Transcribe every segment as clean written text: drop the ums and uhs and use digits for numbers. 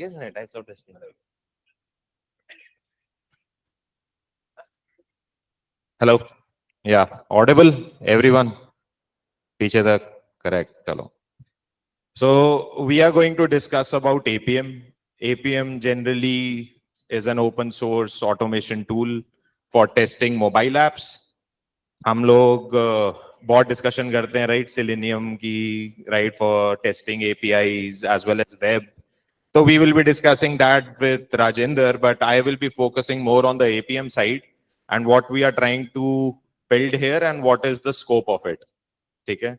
Yes, types of testing. Hello. Yeah, audible, everyone. पीछे तक correct. चलो. So we are going to discuss about Appium. Appium generally is an open source automation tool for testing mobile apps. हम लोग बहुत discussion करते हैं, right? Selenium की, right, for testing APIs as well as web. So we will be discussing that with Rajender, but I will be focusing more on the Appium side and what we are trying to build here and what is the scope of it. Okay.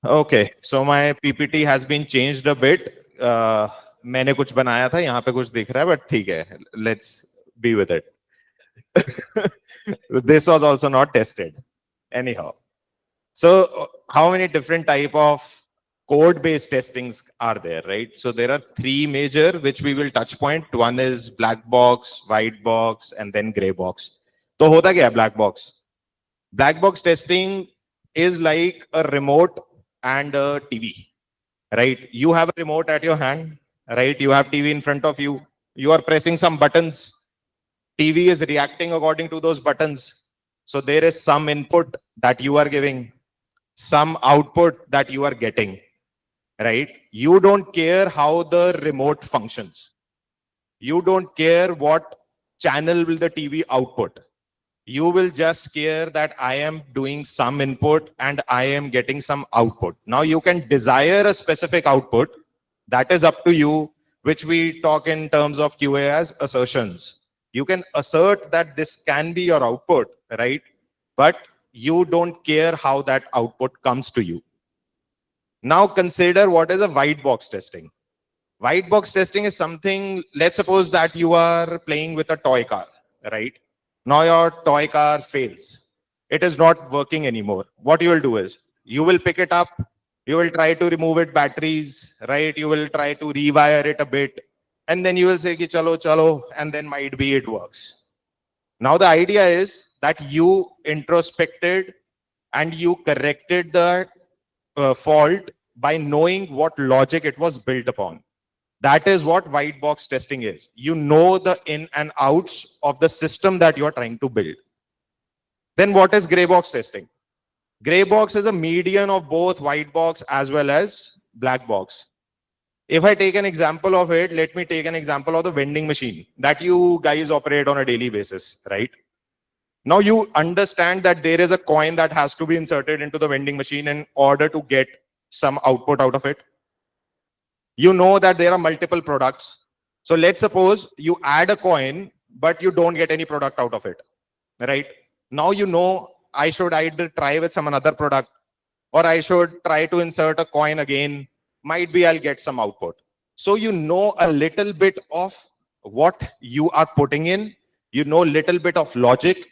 Okay, so my PPT has been changed a bit. मैंने कुछ बनाया था, यहाँ पे कुछ दिख रहा है, but ठीक है. Let's be with it. This was also not tested. Anyhow. So how many different type of code-based testings are there, right? So there are three major, which we will touch point. One is black box, white box, and then gray box. So होता क्या है black box? Black box testing is like a remote and a TV, right? You have a remote at your hand, right? You have TV in front of you. You are pressing some buttons. TV is reacting according to those buttons. So there is some input that you are giving, some output that you are getting, right? You don't care how the remote functions. You don't care what channel will the TV output. You will just care that I am doing some input and I am getting some output. Now you can desire a specific output. That is up to you, which we talk in terms of QA as assertions. You can assert that this can be your output, right? But you don't care how that output comes to you. Now consider what is a white box testing. White box testing is something, let's suppose that you are playing with a toy car, right? Now your toy car fails. It is not working anymore. What you will do is, you will pick it up, you will try to remove its batteries, right? You will try to rewire it a bit, and then you will say, ki, chalo, chalo, and then might be it works. Now the idea is that you introspected and you corrected the fault by knowing what logic it was built upon. That is what white box testing is. You know the in and outs of the system that you are trying to build. Then what is gray box testing? Gray box is a median of both white box as well as black box. If I take an example of it, let me take an example of the vending machine that you guys operate on a daily basis, right? Now you understand that there is a coin that has to be inserted into the vending machine in order to get some output out of it. You know that there are multiple products. So let's suppose you add a coin, but you don't get any product out of it, right? Now you know I should either try with some another product or I should try to insert a coin again. Might be I'll get some output. So you know a little bit of what you are putting in. You know a little bit of logic.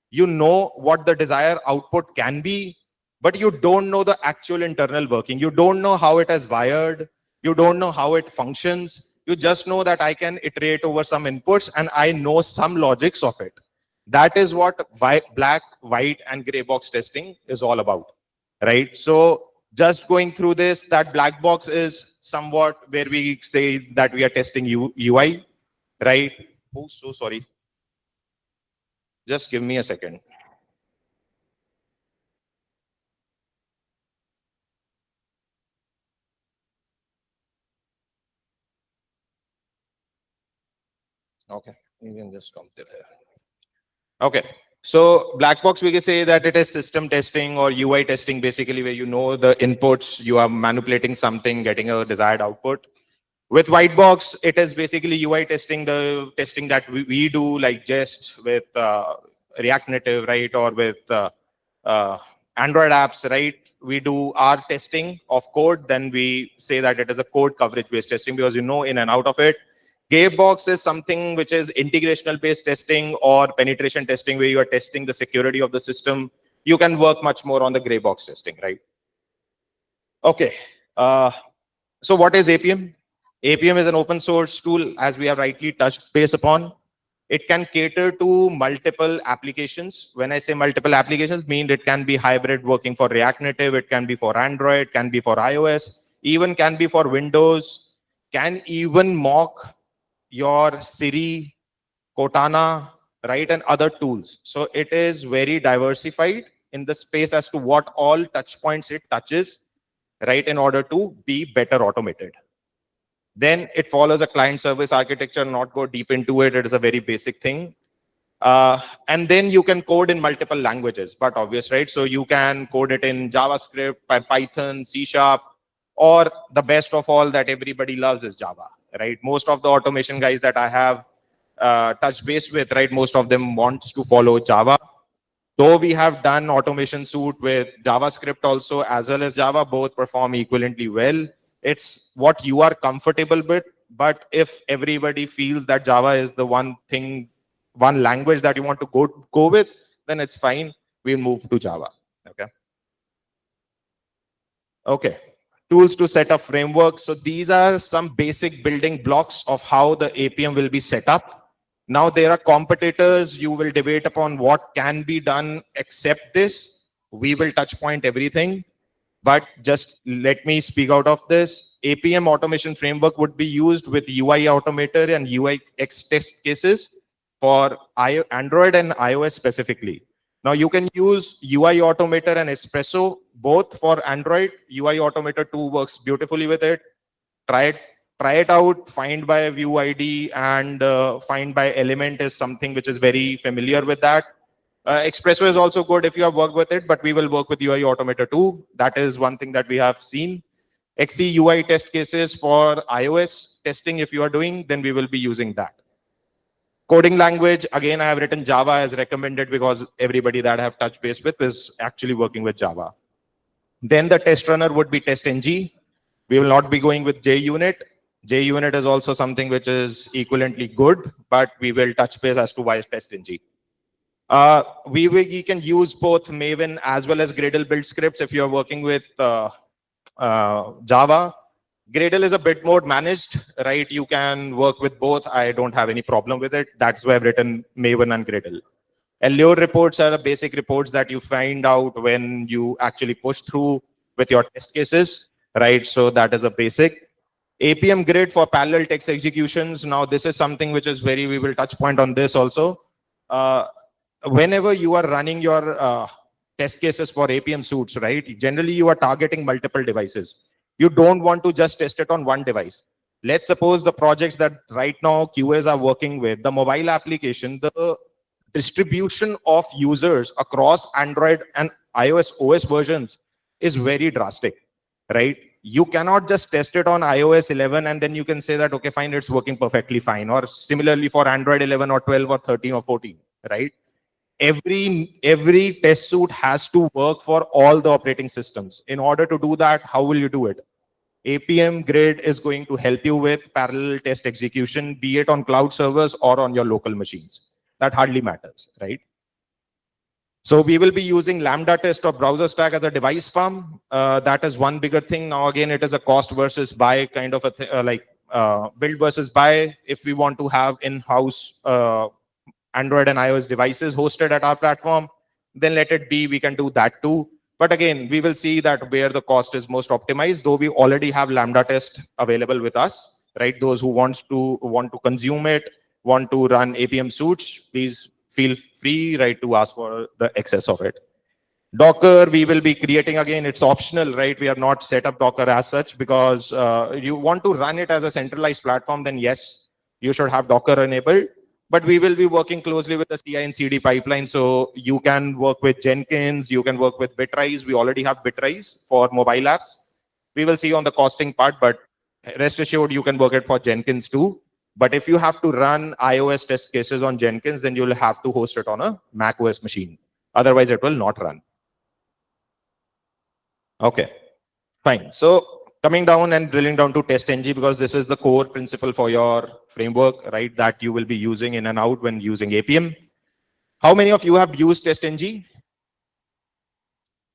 You know what the desired output can be, but you don't know the actual internal working. You don't know how it is wired. You don't know how it functions. You just know that I can iterate over some inputs and I know some logics of it. That is what black, white, and gray box testing is all about, right? So just going through this, that black box is somewhat where we say that we are testing UI, right? Oh, so sorry. Just give me a second. Okay, you can just come there. Okay, so black box, we can say that it is system testing or UI testing, basically, where you know the inputs, you are manipulating something, getting a desired output. With white box, it is basically UI testing, the testing that we do, like just with React Native, right, or with Android apps, right? We do our testing of code, then we say that it is a code coverage-based testing because you know in and out of it. Gray box is something which is integrational based testing or penetration testing where you are testing the security of the system. You can work much more on the gray box testing, right? Okay. So what is Appium? Appium is an open source tool, as we have rightly touched base upon. It can cater to multiple applications. When I say multiple applications, mean it can be hybrid working for React Native, it can be for Android, can be for iOS, even can be for Windows. can even mock your Siri, Cortana, right, and other tools. So it is very diversified in the space as to what all touch points it touches, right, in order to be better automated. Then it follows a client service architecture, not go deep into it. It is a very basic thing. And then you can code in multiple languages, but obvious, right? So you can code it in JavaScript, Python, C Sharp, or the best of all that everybody loves is Java, right? Most of the automation guys that I have touched base with, right, most of them wants to follow Java. Though we have done automation suite with JavaScript also as well as Java, both perform equivalently well. It's what you are comfortable with. But if everybody feels that Java is the one thing, one language that you want to go with, then it's fine. We'll move to Java. Okay. Okay. Tools to set up frameworks. So these are some basic building blocks of how the Appium will be set up. Now there are competitors. You will debate upon what can be done except this. We will touch point everything. But just let me speak out of this. Appium automation framework would be used with UI Automator and UIX test cases for Android and iOS specifically. Now you can use UI Automator and Espresso both for Android. UI Automator 2 works beautifully with it. Try it out. Find by view ID and find by element is something which is very familiar with that. Espresso is also good if you have worked with it, but we will work with UI Automator too. That is one thing that we have seen. XE UI test cases for iOS testing, if you are doing, then we will be using that. Coding language, again, I have written Java as recommended because everybody that I have touched base with is actually working with Java. Then the test runner would be TestNG. We will not be going with JUnit. JUnit is also something which is equivalently good, but we will touch base as to why TestNG. We can use both Maven as well as Gradle build scripts if you're working with Java. Gradle is a bit more managed, right? You can work with both. I don't have any problem with it. That's why I've written Maven and Gradle. Allure reports are the basic reports that you find out when you actually push through with your test cases, right? So that is a basic. Appium grid for parallel text executions. Now this is something which is we will touch point on this also. Whenever you are running your test cases for Appium suits, right? Generally you are targeting multiple devices. You don't want to just test it on one device. Let's suppose the projects that right now QAs are working with, the mobile application, the distribution of users across Android and iOS OS versions is very drastic, right? You cannot just test it on iOS 11 and then you can say that, okay, fine, it's working perfectly fine. Or similarly for Android 11 or 12 or 13 or 14, right? Every test suite has to work for all the operating systems. In order to do that, how will you do it? Appium Grid is going to help you with parallel test execution, be it on cloud servers or on your local machines. That hardly matters, right? So we will be using Lambda test or browser stack as a device farm. That is one bigger thing. Now, again, it is a cost versus buy kind of a build versus buy. If we want to have in-house Android and iOS devices hosted at our platform, then let it be. We can do that too. But again, we will see that where the cost is most optimized, though we already have Lambda test available with us, right? Those who want to consume it, want to run Appium suits, please feel free, right, to ask for the excess of it. Docker, we will be creating again, it's optional, right? We have not set up Docker as such because you want to run it as a centralized platform, then yes, you should have Docker enabled. But we will be working closely with the CI and CD pipeline. So you can work with Jenkins, you can work with Bitrise. We already have Bitrise for mobile apps. We will see on the costing part, but rest assured you can work it for Jenkins too. But if you have to run iOS test cases on Jenkins, then you'll have to host it on a Mac OS machine. Otherwise, it will not run. Okay, fine. So coming down and drilling down to TestNG, because this is the core principle for your framework, right, that you will be using in and out when using Appium. How many of you have used TestNG?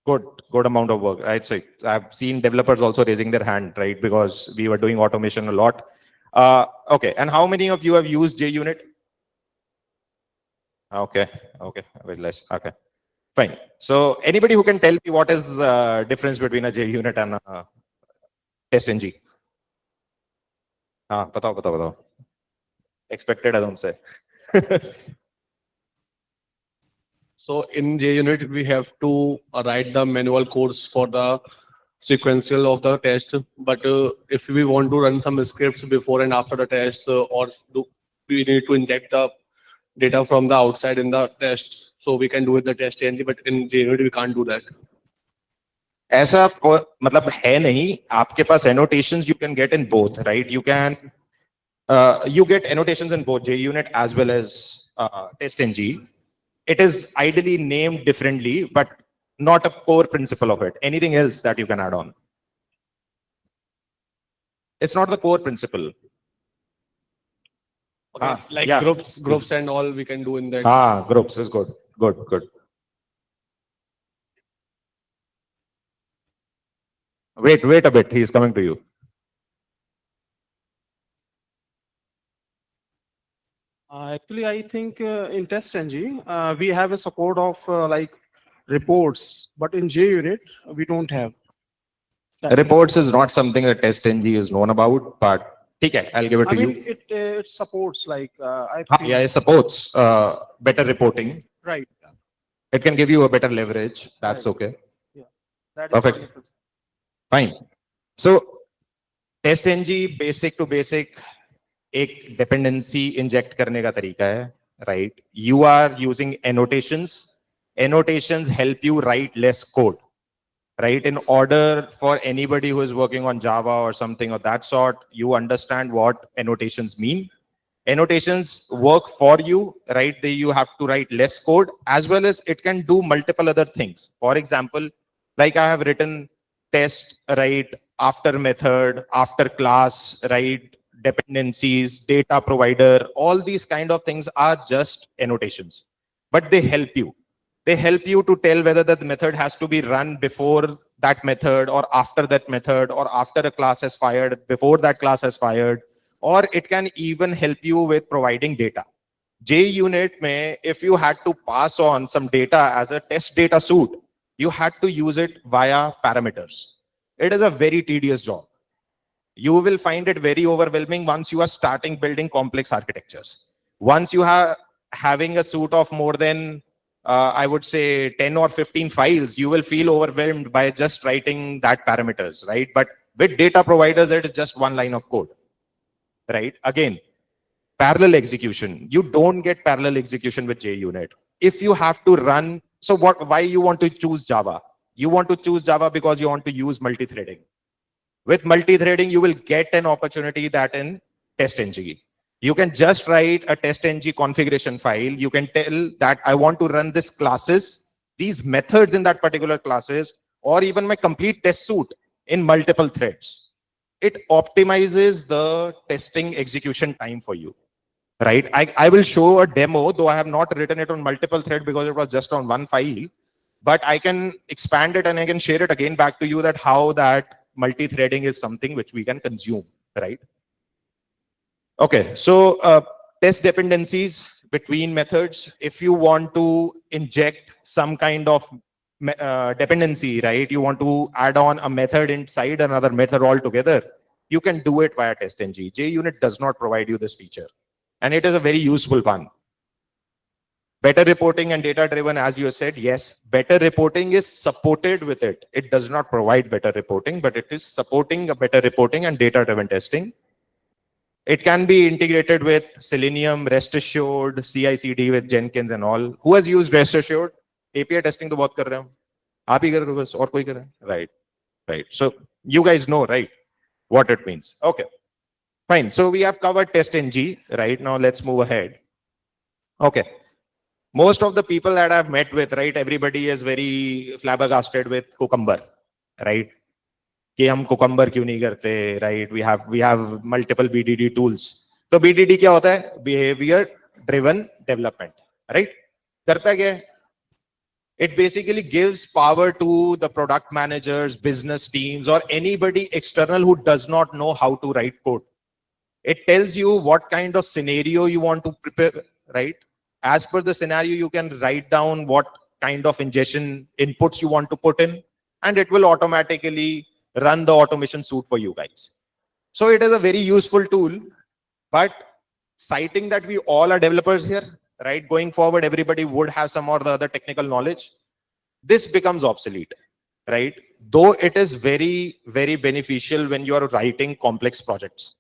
Good amount of work, right? So I've seen developers also raising their hand, right, because we were doing automation a lot. Okay, and how many of you have used JUnit? Okay, very less. Okay, fine. So anybody who can tell me what is the difference between a JUnit and a TestNG? हाँ बताओ बताओ बताओ, expected है तुमसे. So in JUnit, we have to write the manual codes for the sequential of the test. But if we want to run some scripts before and after the test, or we need to inject the data from the outside in the test, so we can do it the test engine. But in JUnit, we can't do that. ऐसा मतलब है नहीं. आपके पास annotations you can get in both, right? You get annotations in both JUnit as well as TestNG. It is ideally named differently, but not a core principle of it. Anything else that you can add on? It's not the core principle. Okay, like yeah. groups and all we can do in that. Groups is good. Good. Wait a bit. He's coming to you. Actually, I think in TestNG, we have a support of like reports, but in JUnit, we don't have. Reports is not something that TestNG is known about, but okay, I'll give it to I mean, you. it supports like I think, Yeah, it supports better reporting. right. It can give you a better leverage. That's Right. okay. Yeah, that is Perfect. wonderful. Fine. So TestNG basic to basic एक dependency inject करने का तरीका है, right? You are using annotations. Annotations help you write less code, right? In order for anybody who is working on Java or something of that sort, you understand what annotations mean. Annotations work for you, right? You have to write less code, as well as it can do multiple other things. For example, like I have written test, right? After method, after class, right? Dependencies, data provider, all these kind of things are just annotations, but they help you. They help you to tell whether that method has to be run before that method or after that method, or after a class has fired, before that class has fired, or it can even help you with providing data. JUnit mein, if you had to pass on some data as a test data suit, you had to use it via parameters. It is a very tedious job. You will find it very overwhelming once you are starting building complex architectures. Once you are having a suite of more than, I would say 10 or 15 files, you will feel overwhelmed by just writing that parameters, right? But with data providers, it is just one line of code, right? Again, parallel execution. You don't get parallel execution with JUnit. If you have to run, so why you want to choose Java? You want to choose Java because you want to use multi-threading. With multi-threading, you will get an opportunity that in TestNG. You can just write a TestNG configuration file. You can tell that I want to run this classes, these methods in that particular classes, or even my complete test suite in multiple threads. It optimizes the testing execution time for you, right? I will show a demo, though I have not written it on multiple thread because it was just on one file, but I can expand it and I can share it again back to you that how that multi-threading is something which we can consume, right? Okay, so test dependencies between methods. If you want to inject some kind of dependency, right? You want to add on a method inside another method altogether, you can do it via TestNG. JUnit does not provide you this feature, and it is a very useful one. Better reporting and data-driven, as you said, yes, better reporting is supported with it. It does not provide better reporting, but it is supporting a better reporting and data-driven testing. It can be integrated with Selenium, REST Assured, CI/CD with Jenkins and all. Who has used REST Assured? API testing तो बहुत कर रहे हैं हम. आप ही कर रहे हो बस, और कोई कर रहा है? Right. So you guys know, right, what it means. Okay, fine. So we have covered TestNG, right? Now let's move ahead. Okay. Most of the people that I've met with, right, everybody is very flabbergasted with Cucumber, right? कि हम Cucumber क्यों नहीं करते, right? We have multiple BDD tools. तो BDD क्या होता है? Behavior driven development, right? करता क्या है? It basically gives power to the product managers, business teams, or anybody external who does not know how to write code. It tells you what kind of scenario you want to prepare, right? As per the scenario, you can write down what kind of ingestion inputs you want to put in, and it will automatically run the automation suite for you guys. So it is a very useful tool, but citing that we all are developers here, right? Going forward, everybody would have some or the other technical knowledge. This becomes obsolete, right? Though it is very, very beneficial when you are writing complex projects,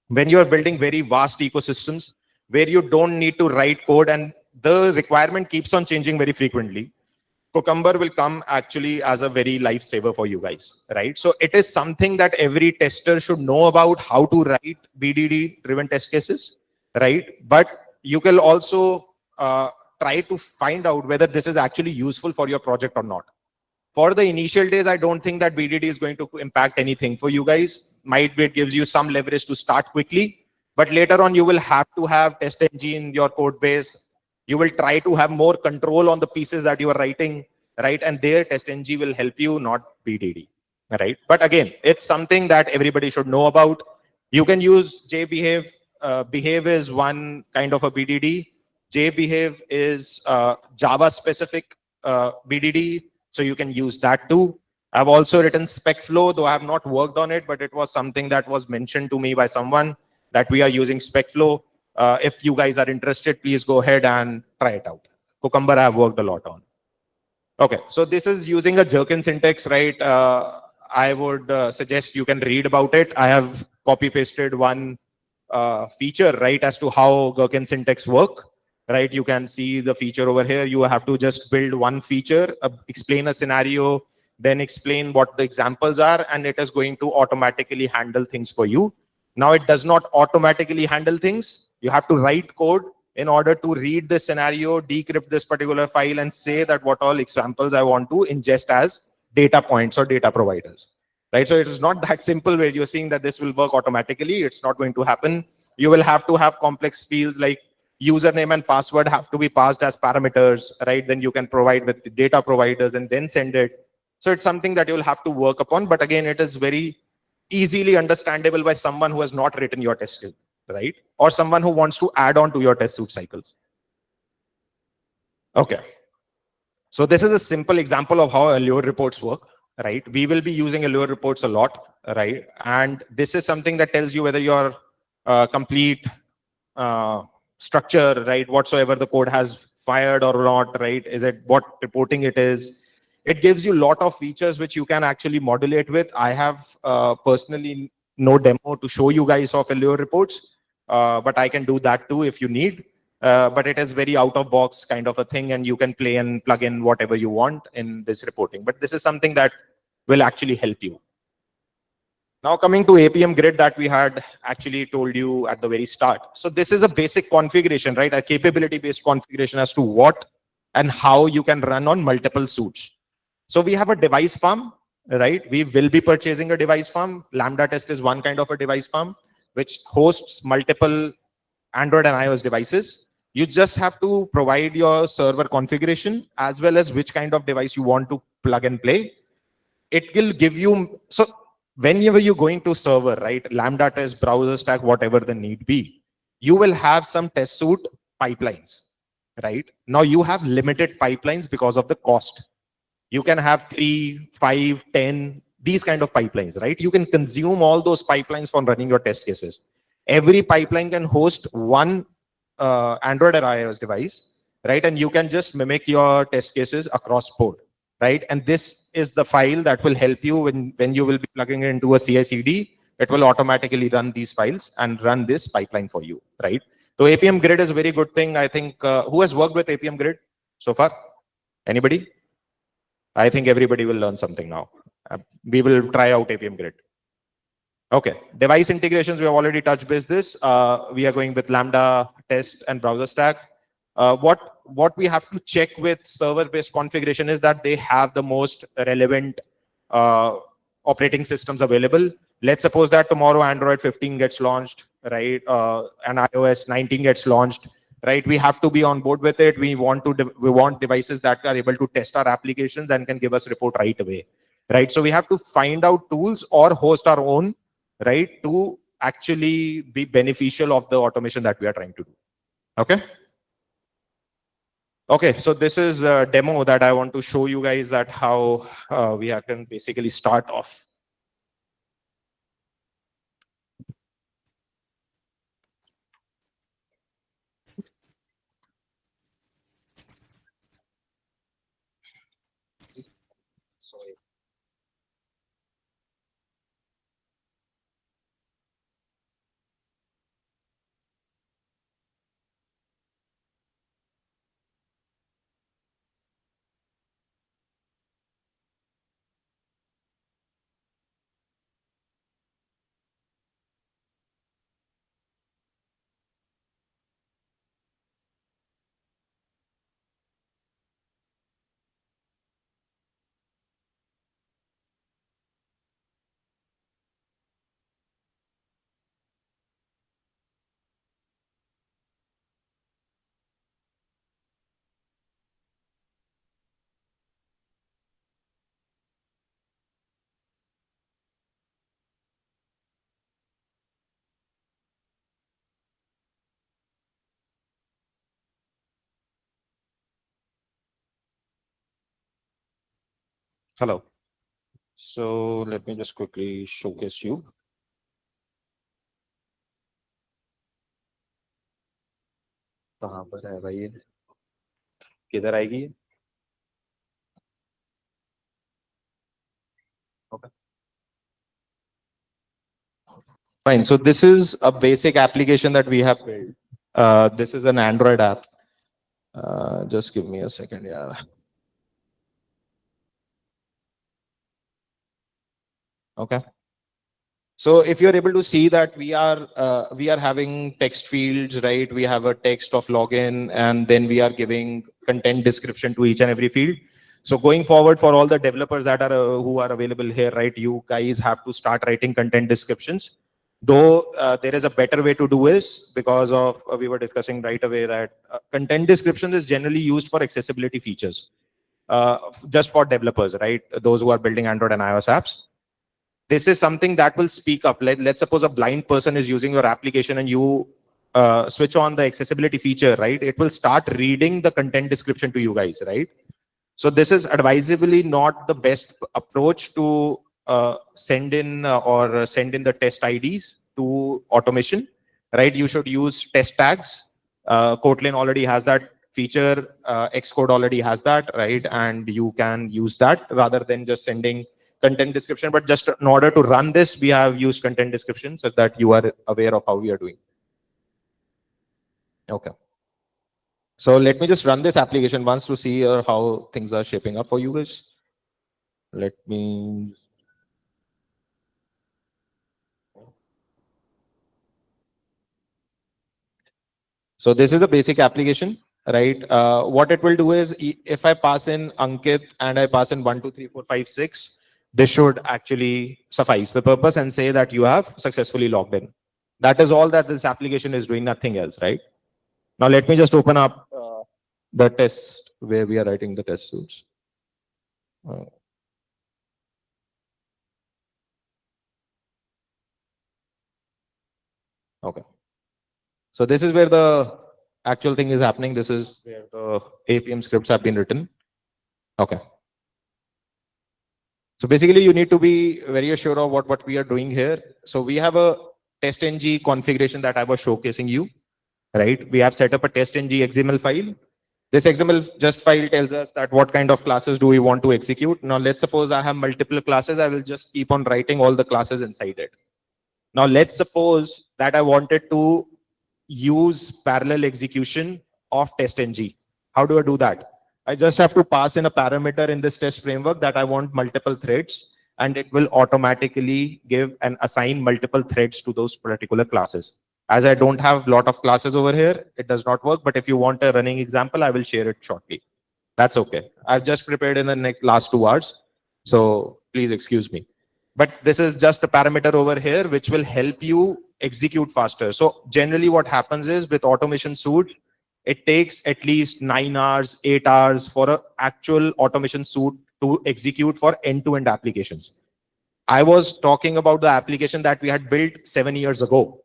when you are building very vast ecosystems where you don't need to write code and the requirement keeps on changing very frequently. Cucumber will come actually as a very lifesaver for you guys, right? So it is something that every tester should know about, how to write BDD driven test cases, right? But you can also try to find out whether this is actually useful for your project or not. For the initial days, I don't think that BDD is going to impact anything for you guys. Might be it gives you some leverage to start quickly, but later on you will have to have TestNG in your code base. You will try to have more control on the pieces that you are writing, right? And there TestNG will help you, not BDD, right? But again, it's something that everybody should know about. You can use JBehave. Behave is one kind of a BDD. JBehave is Java specific BDD. So you can use that too. I've also written SpecFlow, though I have not worked on it, but it was something that was mentioned to me by someone that we are using SpecFlow. If you guys are interested, please go ahead and try it out. Cucumber I have worked a lot on. Okay, so this is using a Jerkin syntax, right? I would suggest you can read about it. I have copy pasted one feature, right, as to how Gherkin syntax work, right? You can see the feature over here. You have to just build one feature, explain a scenario, then explain what the examples are, and it is going to automatically handle things for you. Now it does not automatically handle things. You have to write code in order to read the scenario, decrypt this particular file, and say that what all examples I want to ingest as data points or data providers. Right, so it is not that simple where you're seeing that this will work automatically. It's not going to happen. You will have to have complex fields like username and password have to be passed as parameters, right? Then you can provide with the data providers and then send it. So it's something that you'll have to work upon. But again, it is very easily understandable by someone who has not written your test script, right? Or someone who wants to add on to your test suite cycles. Okay. So this is a simple example of how Allure reports work. Right, we will be using Allure reports a lot, right? And this is something that tells you whether your complete structure, right, whatsoever the code has fired or not, right? Is it what reporting it is? It gives you a lot of features which you can actually modulate with. I have personally no demo to show you guys of Allure reports, but I can do that too if you need. But it is very out of box kind of a thing, and you can play and plug in whatever you want in this reporting. But this is something that will actually help you. Now coming to Appium Grid that we had actually told you at the very start. So this is a basic configuration, right? A capability-based configuration as to what and how you can run on multiple suits. So we have a device farm, right? We will be purchasing a device farm. Lambda test is one kind of a device farm which hosts multiple Android and iOS devices. You just have to provide your server configuration as well as which kind of device you want to plug and play. It will give you, so whenever you're going to server, right, Lambda test, browser stack, whatever the need be, you will have some test suite pipelines, right? Now you have limited pipelines because of the cost. You can have 3, 5, 10, these kind of pipelines, right? You can consume all those pipelines for running your test cases. Every pipeline can host one Android or iOS device, right? And you can just mimic your test cases across board, right? And this is the file that will help you when you will be plugging it into a CI/CD. It will automatically run these files and run this pipeline for you, right? So Appium Grid is a very good thing. I think who has worked with Appium Grid so far? Anybody? I think everybody will learn something now. We will try out Appium Grid. Okay, device integrations, we have already touched base this. We are going with Lambda test and browser stack. What we have to check with server-based configuration is that they have the most relevant operating systems available. Let's suppose that tomorrow Android 15 gets launched, right? And iOS 19 gets launched, right? We have to be on board with it. We want devices that are able to test our applications and can give us report right away, right? So we have to find out tools or host our own, right, to actually be beneficial of the automation that we are trying to do. Okay. Okay, so this is a demo that I want to show you guys that how we can basically start off. Hello. So let me just quickly showcase you. कहाँ पर है भाई ये? किधर आएगी ये? Okay. Fine. So this is a basic application that we have built. This is an Android app. Just give me a second. Yeah. Okay. So if you're able to see that we are having text fields, right? We have a text of login, and then we are giving content description to each and every field. So going forward, for all the developers that are who are available here, right? You guys have to start writing content descriptions. Though there is a better way to do is because of we were discussing right away that content description is generally used for accessibility features, just for developers, right? Those who are building Android and iOS apps. This is something that will speak up. Let's suppose a blind person is using your application and you switch on the accessibility feature, right? It will start reading the content description to you guys, right? So this is advisably not the best approach to send in the test IDs to automation, right? You should use test tags. Kotlin already has that feature. Xcode already has that, right? And you can use that rather than just sending content description. But just in order to run this, we have used content description so that you are aware of how we are doing. Okay. So let me just run this application once to see how things are shaping up for you guys. Let me. So this is a basic application, right? What it will do is if I pass in Ankit and I pass in 1, 2, 3, 4, 5, 6, this should actually suffice the purpose and say that you have successfully logged in. That is all that this application is doing, nothing else, right? Now let me just open up the test where we are writing the test suits. Okay. So this is where the actual thing is happening. This is where the Appium scripts have been written. Okay. So basically you need to be very assured of what we are doing here. So we have a test-ng configuration that I was showcasing you, right? We have set up a test-ng XML file. This XML just file tells us that what kind of classes do we want to execute. Now let's suppose I have multiple classes. I will just keep on writing all the classes inside it. Now let's suppose that I wanted to use parallel execution of test-ng. How do I do that? I just have to pass in a parameter in this test framework that I want multiple threads, and it will automatically give and assign multiple threads to those particular classes. As I don't have a lot of classes over here, it does not work. But if you want a running example, I will share it shortly. That's okay. I've just prepared in the last 2 hours. So please excuse me. But this is just a parameter over here, which will help you execute faster. So generally what happens is with automation suite, it takes at least 9 hours, 8 hours for an actual automation suite to execute for end-to-end applications. I was talking about the application that we had built 7 years ago,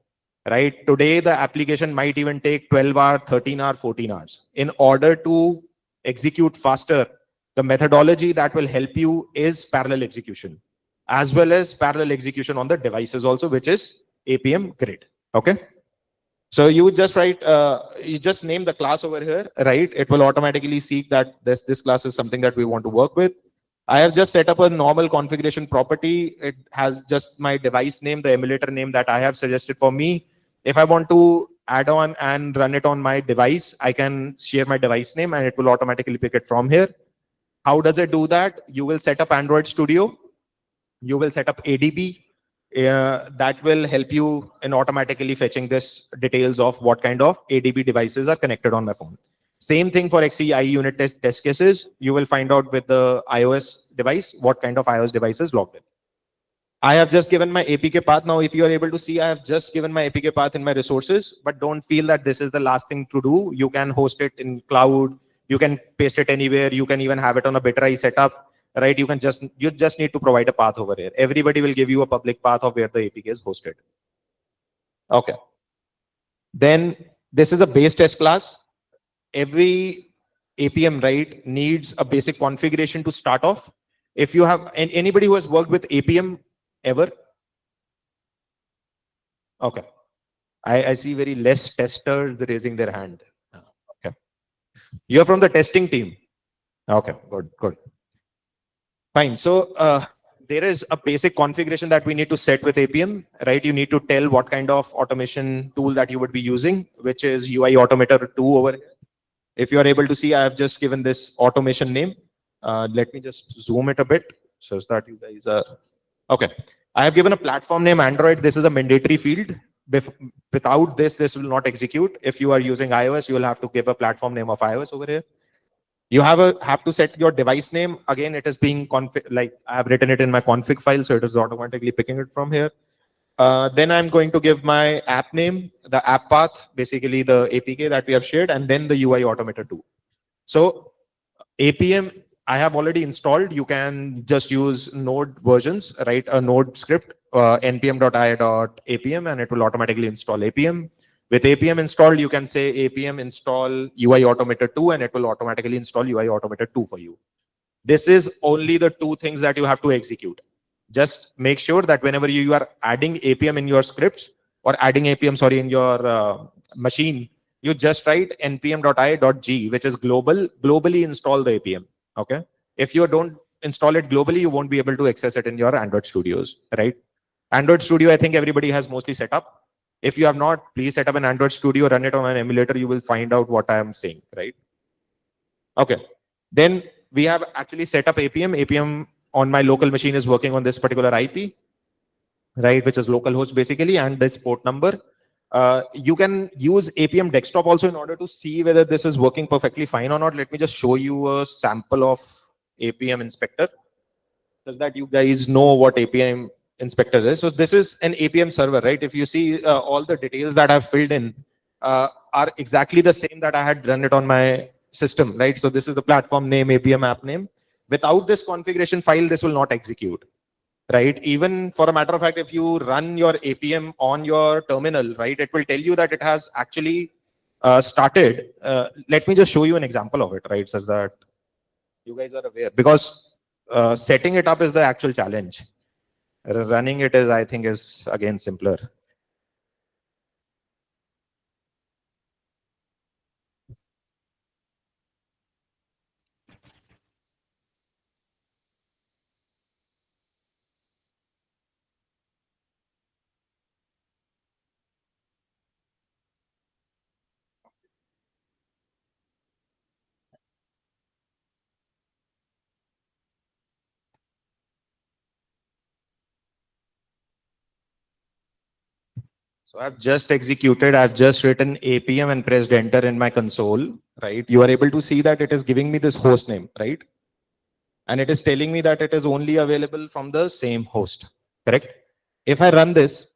right? Today, the application might even take 12 hours, 13 hours, 14 hours. In order to execute faster, the methodology that will help you is parallel execution, as well as parallel execution on the devices also, which is Appium Grid. Okay. So you would just write, you just name the class over here, right? It will automatically seek that this class is something that we want to work with. I have just set up a normal configuration property. It has just my device name, the emulator name that I have suggested for me. If I want to add on and run it on my device, I can share my device name and it will automatically pick it from here. How does it do that? You will set up Android Studio. You will set up ADB. That will help you in automatically fetching this details of what kind of ADB devices are connected on my phone. Same thing for XE unit test cases. You will find out with the iOS device what kind of iOS devices logged in. I have just given my APK path. Now, if you are able to see, I have just given my APK path in my resources, but don't feel that this is the last thing to do. You can host it in cloud. You can paste it anywhere. You can even have it on a Bitrai setup, right? You just need to provide a path over here. Everybody will give you a public path of where the APK is hosted. Okay. Then this is a base test class. Every Appium, right, needs a basic configuration to start off. If you have anybody who has worked with Appium ever? Okay. I see very less testers raising their hand. Okay. You're from the testing team. Okay, good. Fine. So there is a basic configuration that we need to set with Appium, right? You need to tell what kind of automation tool that you would be using, which is UI Automator 2 over here. If you are able to see, I have just given this automation name. Let me just zoom it a bit so that you guys are okay. I have given a platform name Android. This is a mandatory field. Without this, this will not execute. If you are using iOS, you will have to give a platform name of iOS over here. You have to set your device name. Again, it is being like I have written it in my config file, so it is automatically picking it from here. Then I'm going to give my app name, the app path, basically the APK that we have shared, and then the UI Automator 2. So Appium, I have already installed. You can just use Node versions, right? A Node script, npm.i.appium, and it will automatically install Appium. With Appium installed, you can say Appium install UI Automator 2, and it will automatically install UI Automator 2 for you. This is only the two things that you have to execute. Just make sure that whenever you are adding Appium in your scripts or adding Appium, sorry, in your machine, you just write npm.i.g, which is globally install the Appium. Okay. If you don't install it globally, you won't be able to access it in your Android studios, right? Android Studio, I think everybody has mostly set up. If you have not, please set up an Android Studio, run it on an emulator. You will find out what I am saying, right? Okay. Then we have actually set up Appium. Appium on my local machine is working on this particular IP, right, which is localhost basically, and this port number. You can use Appium desktop also in order to see whether this is working perfectly fine or not. Let me just show you a sample of Appium inspector so that you guys know what Appium inspector is. So this is an Appium server, right? If you see all the details that I've filled in are exactly the same that I had run it on my system, right? So this is the platform name, Appium app name. Without this configuration file, this will not execute, right? Even for a matter of fact, if you run your Appium on your terminal, right, it will tell you that it has actually started. Let me just show you an example of it, right, so that you guys are aware. Because setting it up is the actual challenge. Running it is, I think, is again simpler. So I've just executed, I've just written Appium and pressed enter in my console, right? You are able to see that it is giving me this host name, right? And it is telling me that it is only available from the same host, correct? If I run this,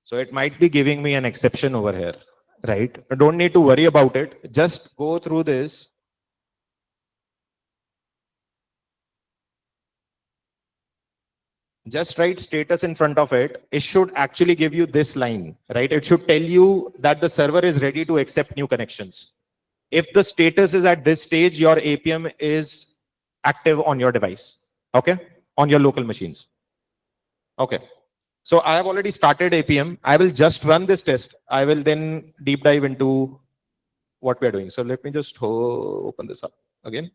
so it might be giving me an exception over here, right? Don't need to worry about it. Just go through this. Just write status in front of it. It should actually give you this line, right? It should tell you that the server is ready to accept new connections. If the status is at this stage, your Appium is active on your device, okay, on your local machines. Okay. So I have already started Appium. I will just run this test. I will then deep dive into what we are doing. So let me just open this up again.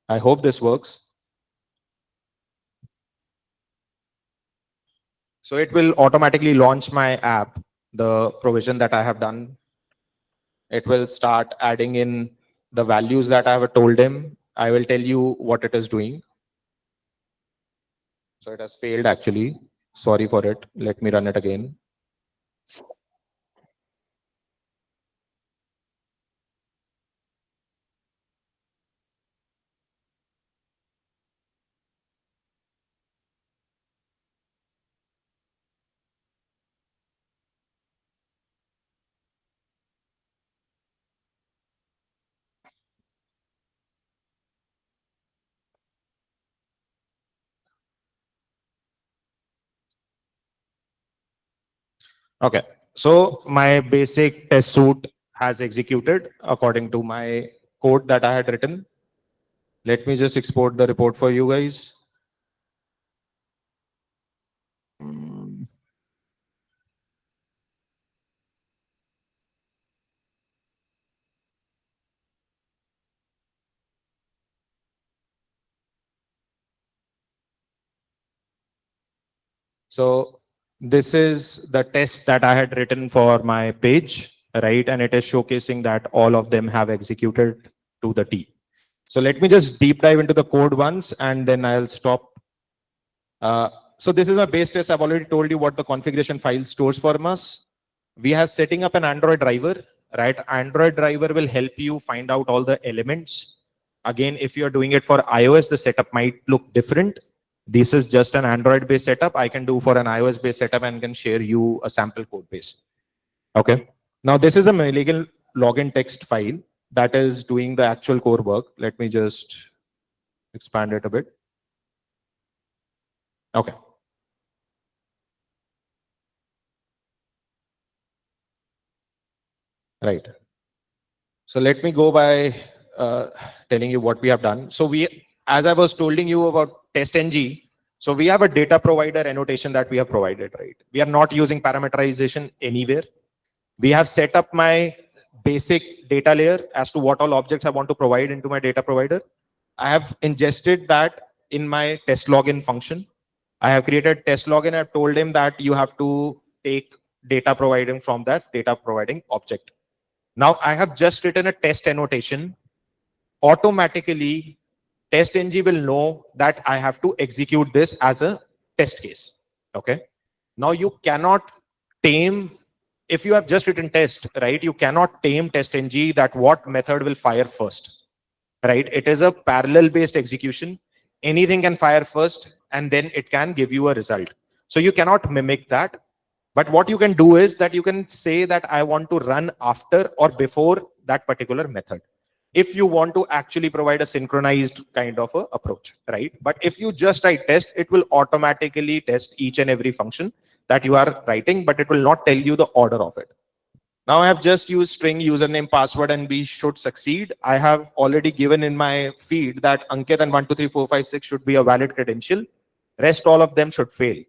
I hope this works. So it will automatically launch my app, the provision that I have done. It will start adding in the values that I have told him. I will tell you what it is doing. So it has failed actually. Sorry for it. Let me run it again. Okay. So my basic test suite has executed according to my code that I had written. Let me just export the report for you guys. Mm. So this is the test that I had written for my page, right? And it is showcasing that all of them have executed to the T. So let me just deep dive into the code once, and then I'll stop. So this is my base test. I've already told you what the configuration file stores for us. We have setting up an Android driver, right? Android driver will help you find out all the elements. Again, if you're doing it for iOS, the setup might look different. This is just an Android based setup. I can do for an iOS based setup and can share you a sample code base. Okay. Now this is a legal login text file that is doing the actual core work. Let me just expand it a bit. Okay. Right. So let me go by telling you what we have done. So as I was telling you about TestNG, so we have a data provider annotation that we have provided, right? We are not using parameterization anywhere. We have set up my basic data layer as to what all objects I want to provide into my data provider. I have ingested that in my test login function. I have created test login. I've told him that you have to take data providing from that data providing object. Now I have just written a test annotation. Automatically, TestNG will know that I have to execute this as a test case. Okay. Now you cannot tame, if you have just written test, right? You cannot tame TestNG that what method will fire first, right? It is a parallel based execution. Anything can fire first and then it can give you a result. So you cannot mimic that. But what you can do is that you can say that I want to run after or before that particular method. If you want to actually provide a synchronized kind of a approach, right? But if you just write test, it will automatically test each and every function that you are writing, but it will not tell you the order of it. Now I have just used string username password and we should succeed. I have already given in my feed that Ankit and 123456 should be a valid credential. Rest all of them should fail.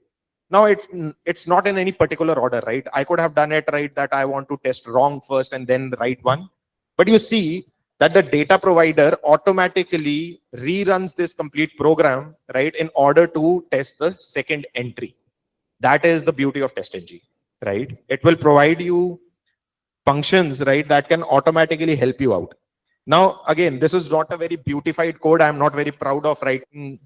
Now it's not in any particular order, right? I could have done it right that I want to test wrong first and then the right one. But you see that the data provider automatically reruns this complete program, right, in order to test the second entry. That is the beauty of TestNG, right? It will provide you functions, right, that can automatically help you out. Now, again, this is not a very beautified code. I'm not very proud of writing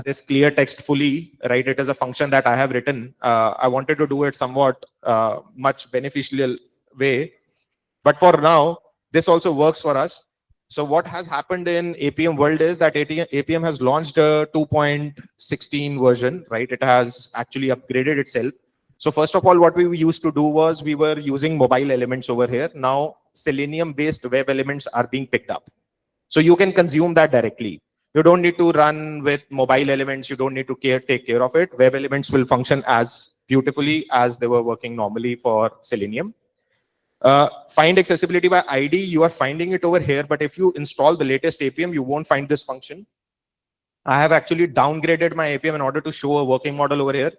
this clear text fully, right? It is a function that I have written. I wanted to do it somewhat much beneficial way. But for now, this also works for us. So what has happened in Appium world is that Appium has launched a 2.16 version, right? It has actually upgraded itself. So first of all, what we used to do was we were using mobile elements over here. Now Selenium-based web elements are being picked up. So you can consume that directly. You don't need to run with mobile elements. You don't need to take care of it. Web elements will function as beautifully as they were working normally for Selenium. Find accessibility by ID, you are finding it over here, but if you install the latest Appium, you won't find this function. I have actually downgraded my Appium in order to show a working model over here.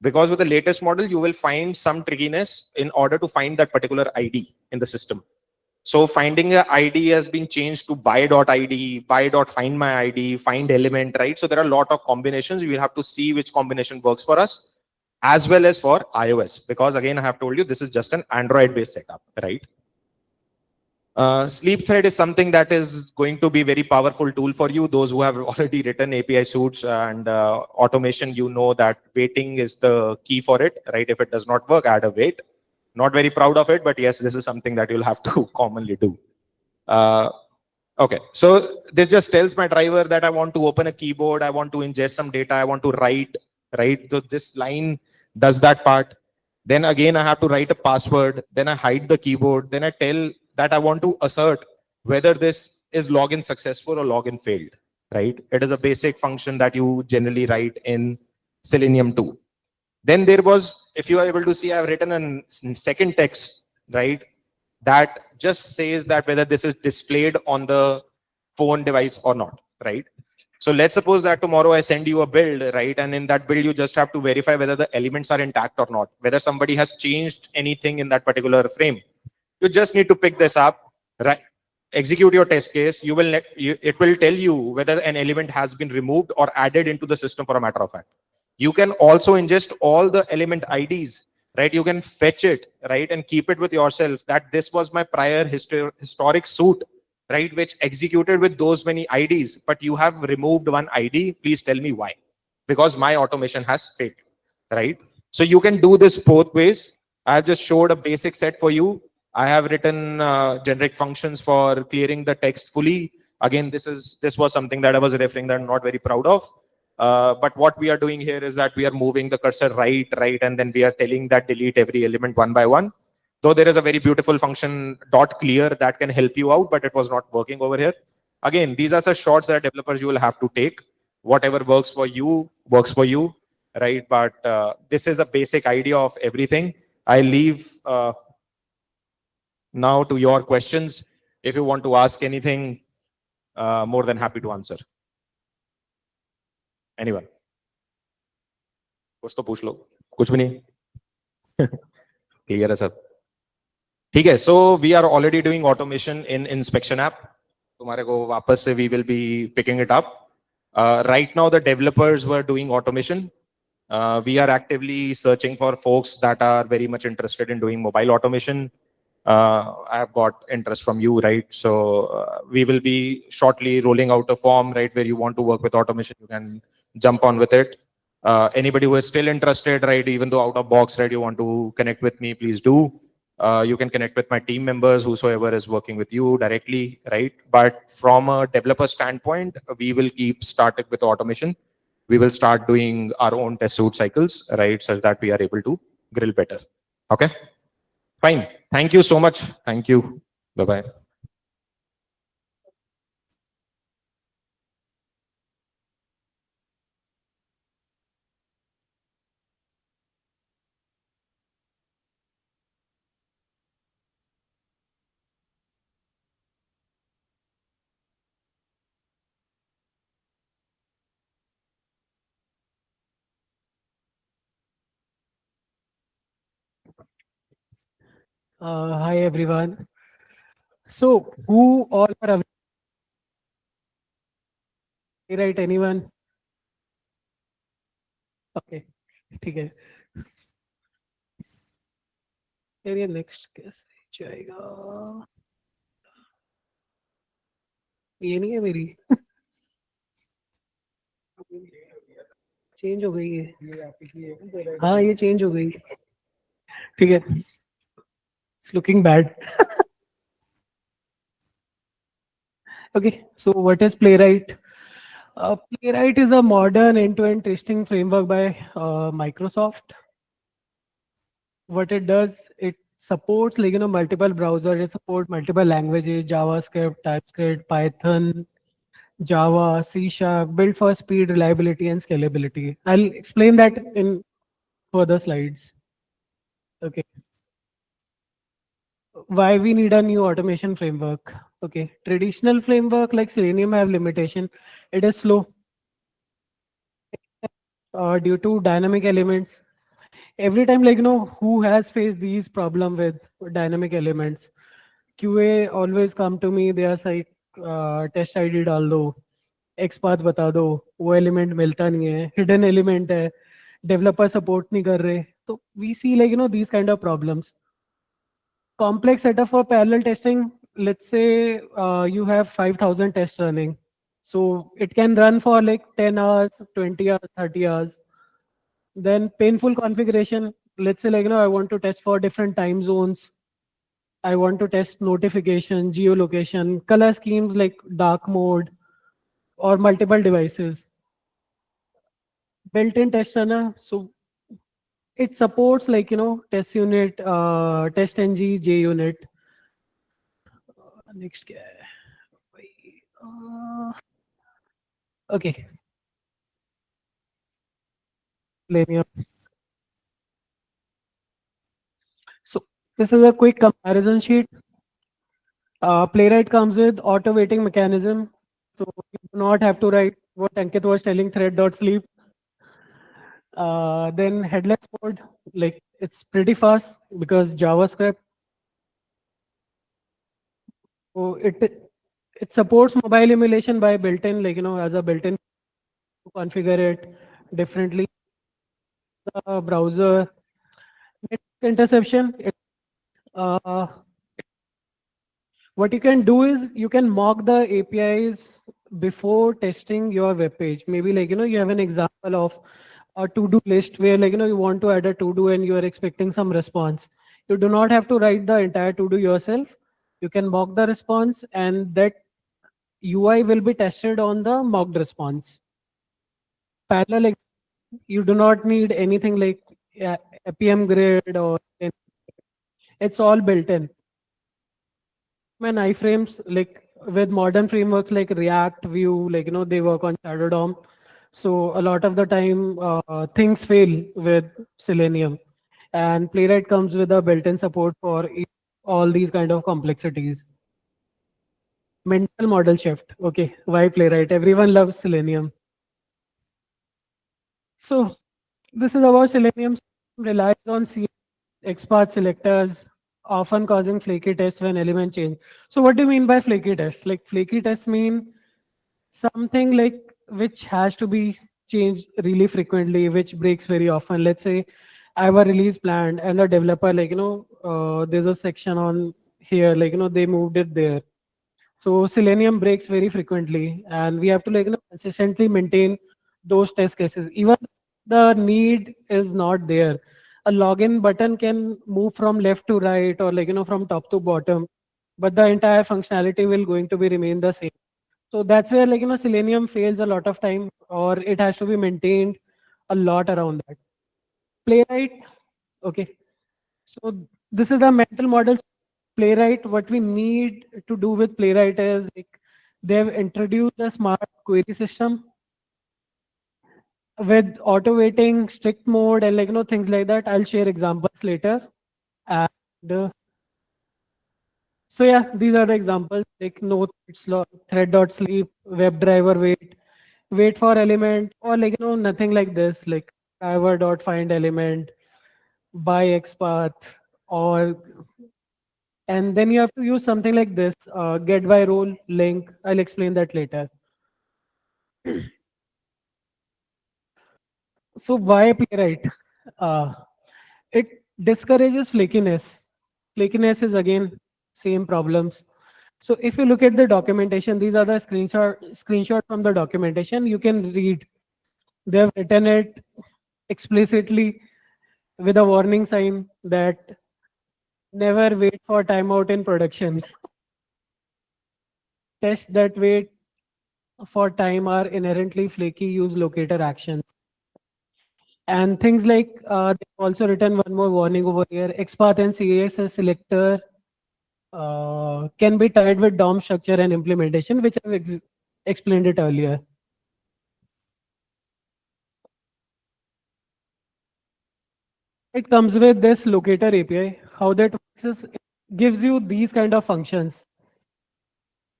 Because with the latest model, you will find some trickiness in order to find that particular ID in the system. So finding a ID has been changed to by.id, by.findMyID, find element, right? So there are a lot of combinations. We will have to see which combination works for us, as well as for iOS. Because again, I have told you, this is just an Android-based setup, right? Sleep thread is something that is going to be very powerful tool for you. Those who have already written API suites and automation, you know that waiting is the key for it, right? If it does not work, add a wait. Not very proud of it, but yes, this is something that you'll have to commonly do. Okay, so this just tells my driver that I want to open a keyboard, I want to ingest some data, I want to write, right? So this line does that part. Then again, I have to write a password, then I hide the keyboard, then I tell that I want to assert whether this is login successful or login failed, right? It is a basic function that you generally write in Selenium 2. Then there was, if you are able to see, I've written a second text, right? That just says that whether this is displayed on the phone device or not, right? So let's suppose that tomorrow I send you a build, right? And in that build, you just have to verify whether the elements are intact or not, whether somebody has changed anything in that particular frame. You just need to pick this up, right? Execute your test case. It will tell you whether an element has been removed or added into the system, for a matter of fact. You can also ingest all the element IDs, right? You can fetch it, right? And keep it with yourself that this was my prior historic suit, right? Which executed with those many IDs, but you have removed one ID. Please tell me why. Because my automation has failed, right? So you can do this both ways. I have just showed a basic set for you. I have written generic functions for clearing the text fully. Again, this was something that I was referring that I'm not very proud of. But what we are doing here is that we are moving the cursor right, and then we are telling that delete every element one by one. Though there is a very beautiful function .clear that can help you out, but it was not working over here. Again, these are the shots that developers you will have to take. Whatever works for you, right? But this is a basic idea of everything. I leave now to your questions. If you want to ask anything, more than happy to answer. Anyone? कुछ तो पूछ लो, कुछ भी नहीं. Clear है सब. ठीक है. So we are already doing automation in inspection app. तुम्हारे को वापस से we will be picking it up. Right now the developers were doing automation. We are actively searching for folks that are very much interested in doing mobile automation. I have got interest from you, right? So we will be shortly rolling out a form, right, where you want to work with automation. You can jump on with it. Anybody who is still interested, right, even though out of box, right, you want to connect with me, please do. You can connect with my team members, whosoever is working with you directly, right? But from a developer standpoint, we will keep starting with automation. We will start doing our own test suite cycles, right, such that we are able to grill better. Okay? Fine. Thank you so much. Thank you. Bye-bye. Hi everyone. So who all are aware? Right, anyone? Okay, ठीक है. यार ये next कैसे जाएगा? ये नहीं है मेरी. चेंज हो गई है. हाँ ये चेंज हो गई. ठीक है. It's looking bad. Okay, so what is Playwright? Playwright is a modern end-to-end testing framework by Microsoft. What it does, it supports multiple browsers, it supports multiple languages, JavaScript, TypeScript, Python, Java, C#, built for speed, reliability, and scalability. I'll explain that in further slides. Okay. why we need a new automation framework. Okay, traditional framework like Selenium have limitation. It is slow due to dynamic elements. Every time, like, who has faced these problem with dynamic elements? QA always come to me, they are like, test ID डाल दो, XPath बता दो, वो element मिलता नहीं है, hidden element है, developer support नहीं कर रहे. तो we see like these kind of problems. Complex setup for parallel testing. Let's say you have 5,000 tests running, so it can run for like 10 hours, 20 hours, 30 hours. Then painful configuration. Let's say, like, I want to test for different time zones. I want to test notification, geolocation, color schemes like dark mode or multiple devices. Built-in test runner. So it supports, like, test unit, test ng, JUnit. Next क्या है? Okay. Selenium. So this is a quick comparison sheet. Playwright comes with auto waiting mechanism. So you do not have to write what Ankit was telling thread.sleep. Then headless code, like it's pretty fast because JavaScript. So it supports mobile emulation by built-in, like, as a built-in to configure it differently. The browser interception. Uh, what you can do is you can mock the APIs before testing your web page. Maybe, like, you have an example of a to-do list where, like, you want to add a to-do and you are expecting some response. You do not have to write the entire to-do yourself. You can mock the response and that UI will be tested on the mocked response. Parallel, like, you do not need anything like Appium grid or it's all built in. And iframes, like with modern frameworks like React, Vue, like, they work on Shadow DOM. So a lot of the time, things fail with Selenium. And Playwright comes with a built-in support for all these kind of complexities. Mental model shift. Okay, why Playwright? Everyone loves Selenium. So this is about Selenium. Relies on C XPath selectors, often causing flaky tests when element change. So what do you mean by flaky tests? Like flaky tests mean something like which has to be changed really frequently, which breaks very often. Let's say I have a release planned and the developer, like, there's a section on here, like, they moved it there. So Selenium breaks very frequently, and we have to, like, consistently maintain those test cases. Even the need is not there. A login button can move from left to right or, like, from top to bottom, but the entire functionality will going to be remain the same. So that's where, like, Selenium fails a lot of time, or it has to be maintained a lot around that. Playwright, okay. So this is the mental model. Playwright, what we need to do with Playwright is, like, they've introduced a smart query system with auto waiting, strict mode, and, like, things like that. I'll share examples later. And so yeah, these are the examples, like no thread.sleep, WebDriver wait for element, or, like, nothing like this, like driver.find element, by XPath, or and then you have to use something like this, get by role link. I'll explain that later. So why Playwright? Uh, it discourages flakiness. Flakiness is again same problems. So if you look at the documentation, these are the screenshot from the documentation. You can read. They have written it explicitly with a warning sign that never wait for timeout in production. Tests that wait for time are inherently flaky. Use locator actions. And things like they've also written one more warning over here. XPath and CAS selector can be tied with DOM structure and implementation, which I've explained it earlier. It comes with this locator API. How that works is gives you these kind of functions.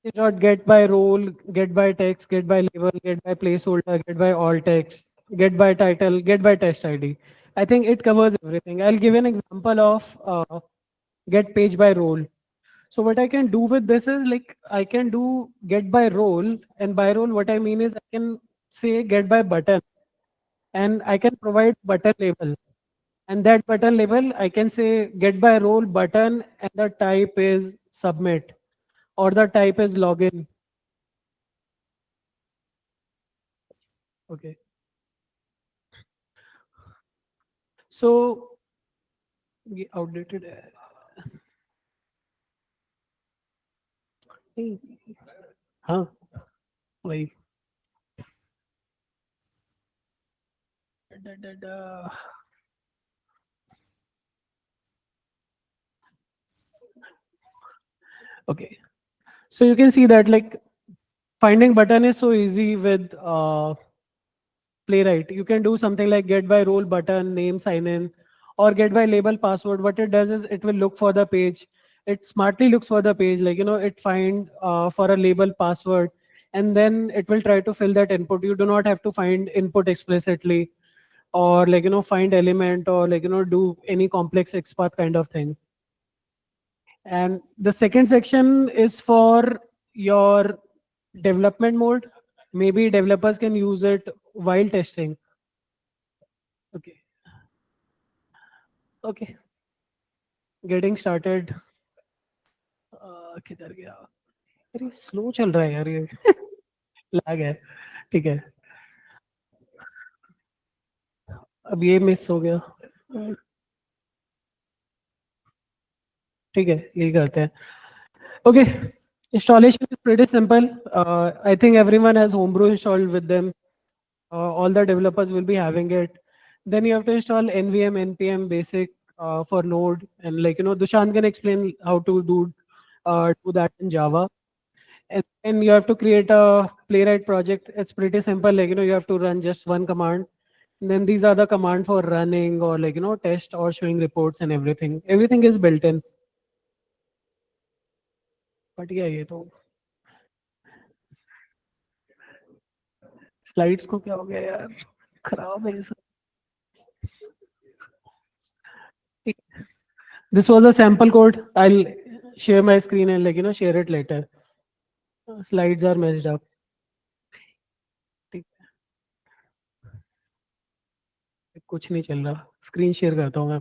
It not get by role, get by text, get by label, get by placeholder, get by all text, get by title, get by test ID. I think it covers everything. I'll give an example of get page by role. So what I can do with this is like I can do get by role, and by role what I mean is I can say get by button, and I can provide button label. And that button label I can say get by role button, and the type is submit or the type is login. Okay. So ये outdated है. नहीं, हाँ वही. Okay, so you can see that like finding button is so easy with Playwright. You can do something like get by role button, name, sign in, or get by label password. What it does is it will look for the page. It smartly looks for the page, like it find for a label password, and then it will try to fill that input. You do not have to find input explicitly, or like find element, or like do any complex XPath kind of thing. And the second section is for your development mode. Maybe developers can use it while testing. Okay. Okay. Getting started. किधर गया? अरे slow चल रहा है यार ये. Lag है. ठीक है. अब ये मिस हो गया. ठीक है, यही करते हैं. Okay. Installation is pretty simple. I think everyone has Homebrew installed with them. All the developers will be having it. Then you have to install NVM, NPM basic for Node, and like Dushan can explain how to do that in Java. And then you have to create a Playwright project. It's pretty simple. Like you have to run just one command. And then these are the command for running or like test or showing reports and everything. Everything is built in. But yeah, ये तो slides को क्या हो गया यार? खराब है ये सब. This was a sample code. I'll share my screen and like share it later. Slides are messed up. ठीक है. कुछ नहीं चल रहा. स्क्रीन शेयर करता हूँ मैं.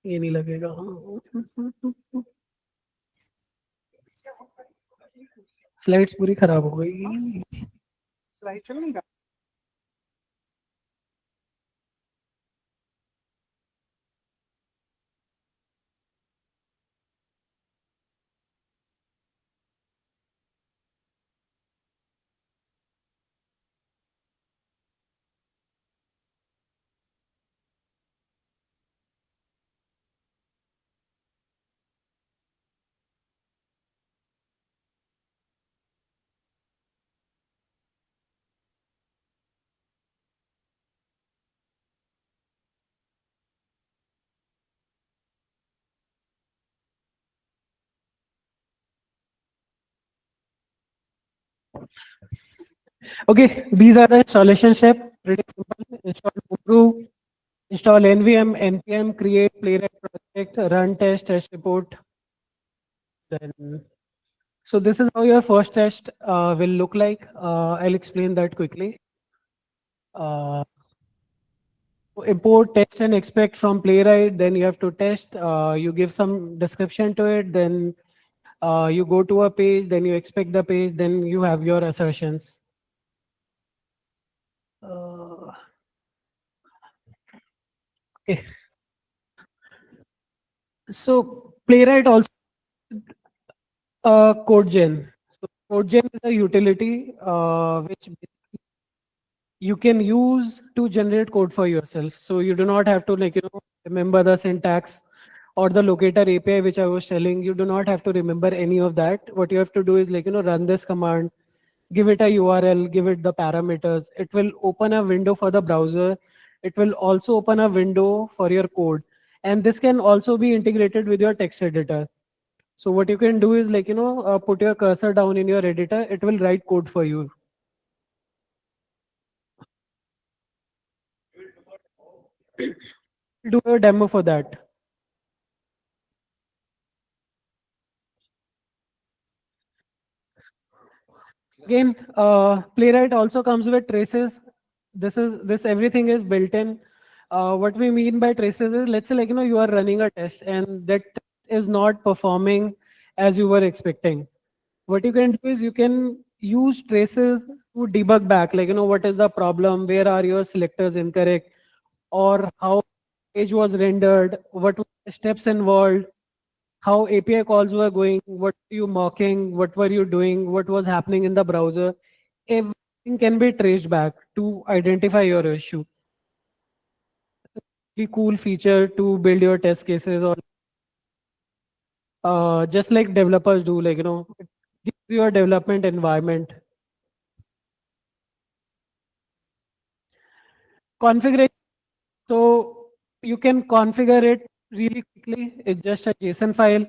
ये नहीं लगेगा. स्लाइड्स पूरी खराब हो गई. स्लाइड चल नहीं रहा. Okay, these are the installation steps. Pretty simple. Install Homebrew, install NVM, NPM, create Playwright project, run test, test report. Then, so this is how your first test will look like. I'll explain that quickly. Import, test, and expect from Playwright. Then you have to test. You give some description to it. Then you go to a page. Then you expect the page. Then you have your assertions. Okay. So Playwright also code gen. So code gen is a utility which you can use to generate code for yourself. So you do not have to like remember the syntax or the locator API which I was telling. You do not have to remember any of that. What you have to do is like run this command, give it a URL, give it the parameters. It will open a window for the browser it will also open a window for your code. And this can also be integrated with your text editor. So what you can do is like, put your cursor down in your editor, it will write code for you. Do a demo for that. Again, Playwright also comes with traces. This everything is built in. What we mean by traces is, let's say like, you are running a test and that is not performing as you were expecting. What you can do is you can use traces to debug back, like, what is the problem, where are your selectors incorrect, or how page was rendered, what were the steps involved, how API calls were going, what were you mocking, what were you doing, what was happening in the browser. Everything can be traced back to identify your issue. Really cool feature to build your test cases, or just like developers do, like, it gives you a development environment. Configuration. So you can configure it really quickly. It's just a JSON file.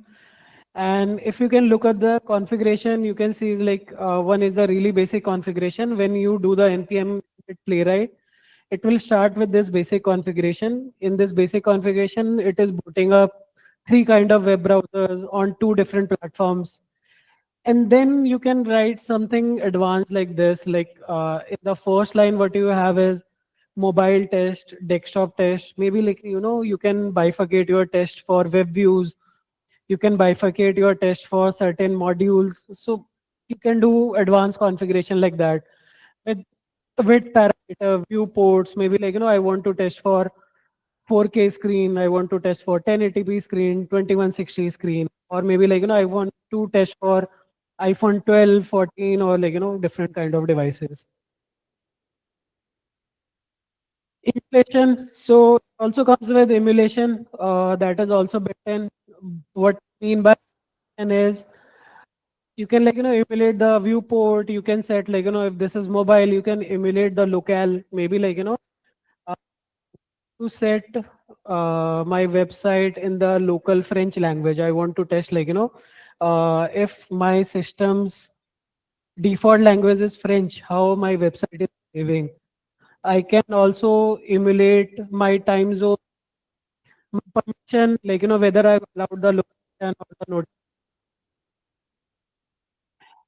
And if you can look at the configuration, you can see is like one is the really basic configuration. When you do the npm with Playwright, it will start with this basic configuration. In this basic configuration, it is booting up 3 kind of web browsers on 2 different platforms. And then you can write something advanced like this. Like in the first line, what you have is mobile test, desktop test. Maybe like, you can bifurcate your test for web views. You can bifurcate your test for certain modules. So you can do advanced configuration like that with parameter viewports. Maybe like, I want to test for 4K screen, I want to test for 1080p screen, 2160 screen, or maybe like, I want to test for iPhone 12, 14, or like, different kind of devices. Emulation, so it also comes with emulation, that is also built in. What I mean by and is you can like, emulate the viewport. You can set like, if this is mobile, you can emulate the locale. Maybe like, uh, to set my website in the local French language. I want to test like, if my system's default language is French, how my website is behaving. I can also emulate my time zone, my permission, like, whether I've allowed the location or the node.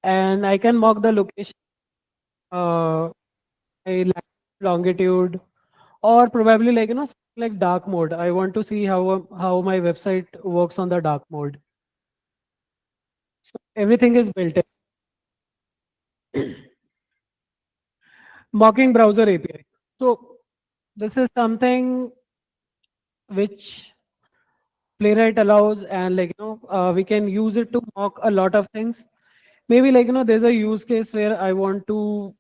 And I can mock the location, uh, my longitude, or probably like, something like dark mode. I want to see how my website works on the dark mode. So everything is built in. Mocking browser API. So this is something which Playwright allows, and like, we can use it to mock a lot of things. Maybe like, there's a use case where I want to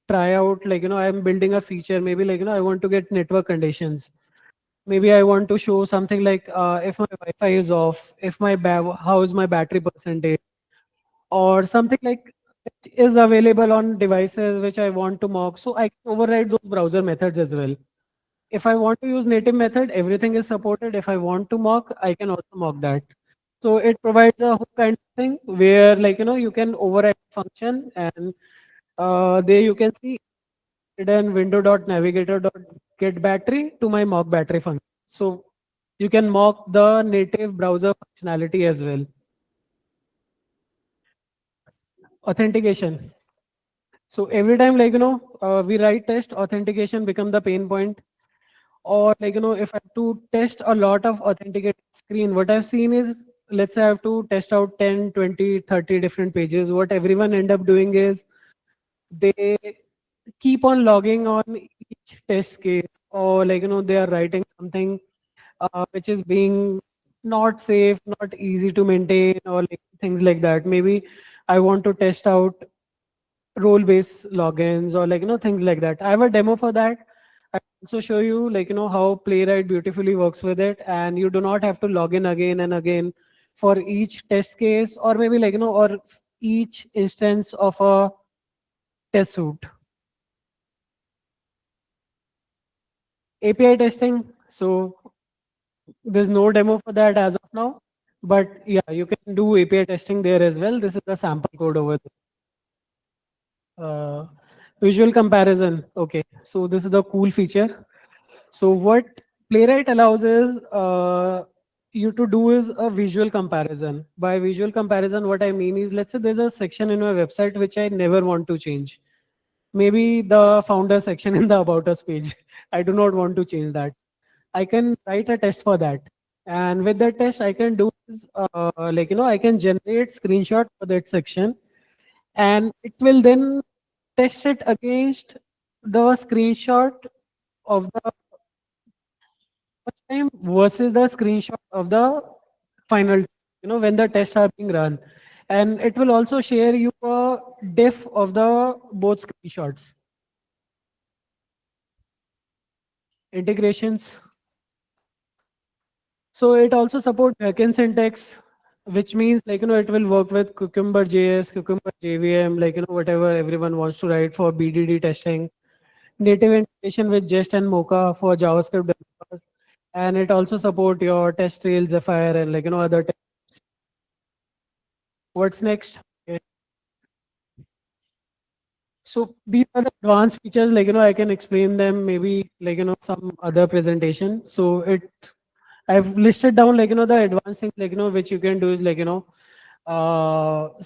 try out, like, I'm building a feature. Maybe like, I want to get network conditions. Maybe I want to show something like if my Wi-Fi is off, if how is my battery percentage, or something like which is available on devices which I want to mock. So I can override those browser methods as well. If I want to use native method, everything is supported. If I want to mock, I can also mock that. So it provides a whole kind of thing where like, you can override function, and there you can see hidden window.navigator.get battery to my mock battery function. So you can mock the native browser functionality as well. Authentication. So every time like, we write test, authentication become the pain point. Or like, if I have to test a lot of authenticated screen, what I've seen is, let's say I have to test out 10, 20, 30 different pages. What everyone end up doing is they keep on logging on each test case, or like, they are writing something which is being not safe, not easy to maintain, or like things like that. Maybe I want to test out role-based logins, or like, things like that. I have a demo for that. I also show you like, how Playwright beautifully works with it, and you do not have to log in again and again for each test case, or maybe like, or each instance of a test suite. API testing. So there's no demo for that as of now, but yeah, you can do API testing there as well. This is the sample code over there. Visual comparison. Okay, so this is the cool feature. So what Playwright allows is you to do is a visual comparison. By visual comparison, what I mean is, let's say there's a section in my website which I never want to change. Maybe the founder section in the about us page. I do not want to change that. I can write a test for that. And with that test, I can do is, I can generate screenshot for that section, and it will then test it against the screenshot of the first time versus the screenshot of the final, when the tests are being run. And it will also share you a diff of the both screenshots. Integrations. So it also supports backend syntax, which means it will work with Cucumber JS, Cucumber JVM, whatever everyone wants to write for BDD testing. Native integration with Jest and Mocha for JavaScript developers, and it also support your test trails, Zephyr, and other. What's next? Okay. So these are the advanced features. I can explain them maybe some other presentation. So I've listed down the advanced things which you can do is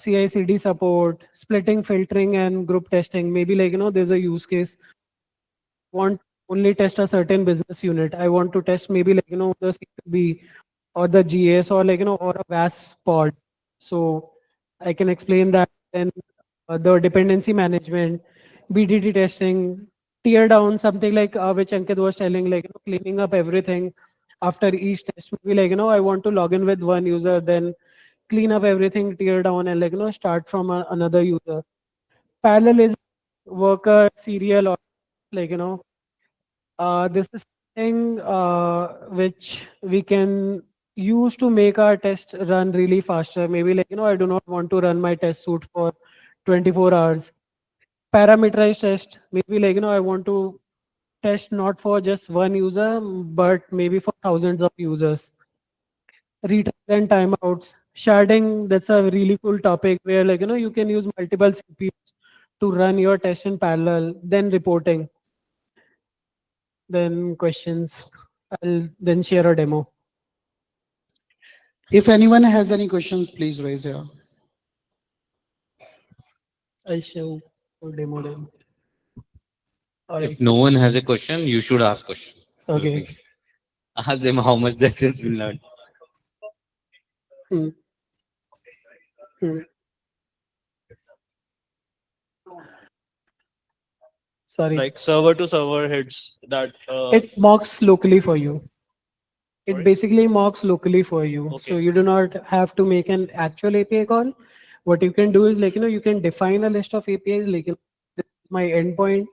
CI/CD support, splitting, filtering, and group testing. Maybe there's a use case want only test a certain business unit. I want to test maybe the CQB or the GS or or a VAS pod. So I can explain that. Then the dependency management, BDD testing, tear down something which Ankit was telling, cleaning up everything after each test. Maybe I want to log in with one user, then clean up everything, tear down, and start from another user. Parallelism, worker, serial, or this is something which we can use to make our test run really faster. Maybe I do not want to run my test suite for 24 hours. Parameterized test, maybe I want to test not for just one user, but maybe for thousands of users. Retries and timeouts. Sharding, that's a really cool topic where you can use multiple CPUs to run your test in parallel. Then reporting, then questions. I'll then share a demo. If anyone has any questions, please raise your. I'll show a demo then. All If right. no one has a question, you should ask question. Okay. Ask them how much that is will learn. Hmm. Hmm. Sorry. Like server to server hits that. It mocks locally for you. It Sorry? basically mocks locally for you. So Okay. you do not have to make an actual API call. What you can do is you can define a list of APIs this is my endpoint,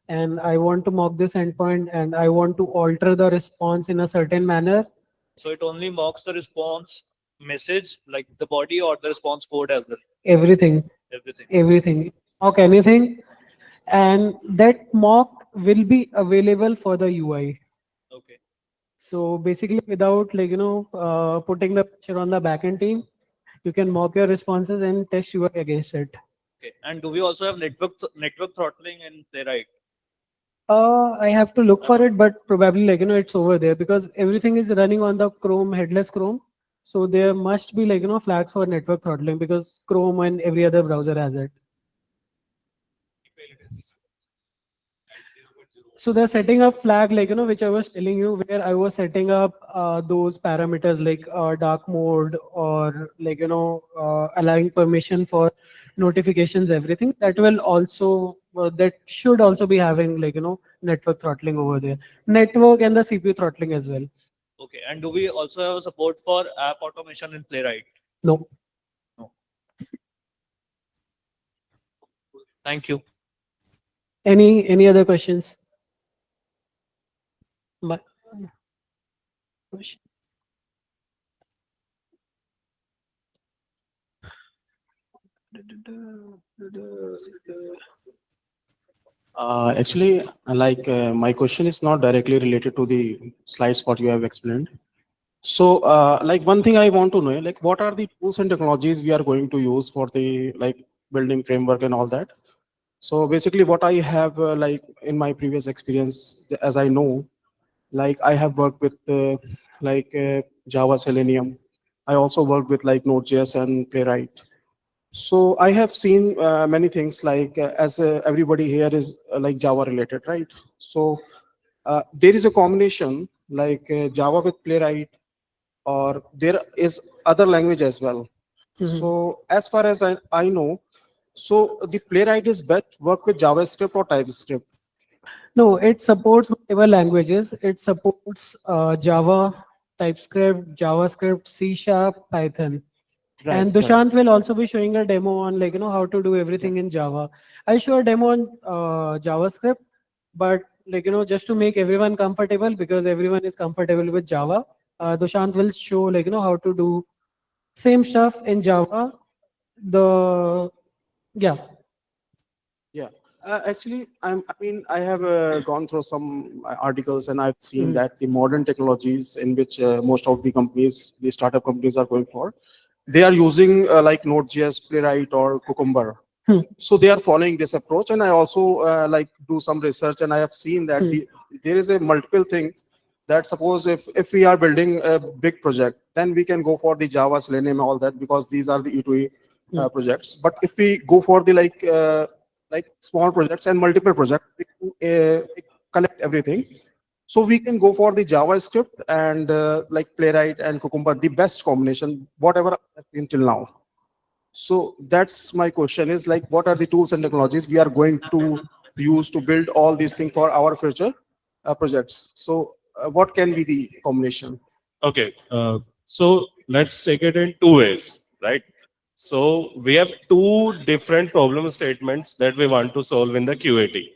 and I want to mock this endpoint, and I want to alter the response in a certain manner. So it only mocks the response message, like the body or the response code as well. Everything, Everything. mock anything, and that mock will be available for the UI. Okay. So basically, without putting the pressure on the backend team, you can mock your responses and test UI against it. Okay. And do we also have network throttling in Playwright? I have to look for it, but probably it's over there because everything is running on the Chrome, headless Chrome. So there must be flags for network throttling because Chrome and every other browser has it. So the setting up flag, which I was telling you, where I was setting up those parameters like dark mode or allowing permission for notifications, everything that will also that should also be having network throttling over there, network and the CPU throttling as well. Okay. And do we also have support for app automation in Playwright? No. No. Thank you. Any other questions? My question. My question is not directly related to the slides what you have explained. So, one thing I want to know, like, what are the tools and technologies we are going to use for the building framework and all that? So basically, what I have in my previous experience, as I know, I have worked with Java Selenium. I also worked with Node.js and Playwright. So I have seen many things as everybody here is Java related, right? So there is a combination Java with Playwright, or there is other language as well. Mhm. So as far as I know, so the Playwright is best work with JavaScript or TypeScript. No, it supports whatever languages. It supports Java, TypeScript, JavaScript, C Sharp, Python. Right, And right. Dushant will also be showing a demo on how to do everything in Java. I'll show a demo on JavaScript, but just to make everyone comfortable, because everyone is comfortable with Java, Dushant will show how to do same stuff in Java. The Yeah. Yeah. Actually, I have gone through some articles, and I've seen Mhm. that the modern technologies in which most of the companies, the startup companies, are going for, they are using Node.js, Playwright, or Cucumber. Hmm. So they are following this approach, and I also do some research, and I have seen that there is a multiple things that suppose if we are building a big project, then we can go for the Java, Selenium, all that, because these are the E2E projects. But if we go for the small projects and multiple projects, collect everything. So we can go for the JavaScript and Playwright and Cucumber, the best combination, whatever I've seen till now. So that's my question is what are the tools and technologies we are going to use to build all these things for our future projects? So what can be the combination? Okay, so let's take it in two ways, right? So we have two different problem statements that we want to solve in the QA team,